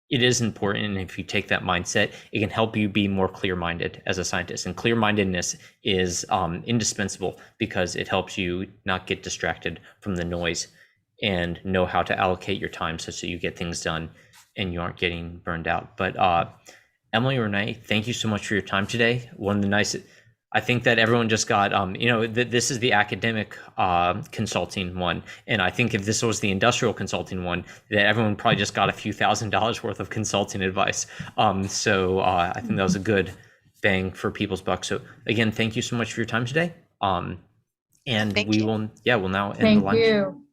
Speaker 1: it is important. And if you take that mindset, it can help you be more clear-minded as a scientist. And clear-mindedness is indispensable because it helps you not get distracted from the noise and know how to allocate your time so you get things done and you aren't getting burned out. But Emily, Renee, thank you so much for your time today. One of the nice, I think that everyone just got, this is the academic consulting one. And I think if this was the industrial consulting one, that everyone probably just got a few $1,000s worth of consulting advice. So I think that was a good bang for people's buck. So again, thank you so much for your time today. And
Speaker 2: Thank
Speaker 1: we
Speaker 2: you.
Speaker 1: will, we'll now end the
Speaker 3: Thank
Speaker 1: lunch.
Speaker 3: you.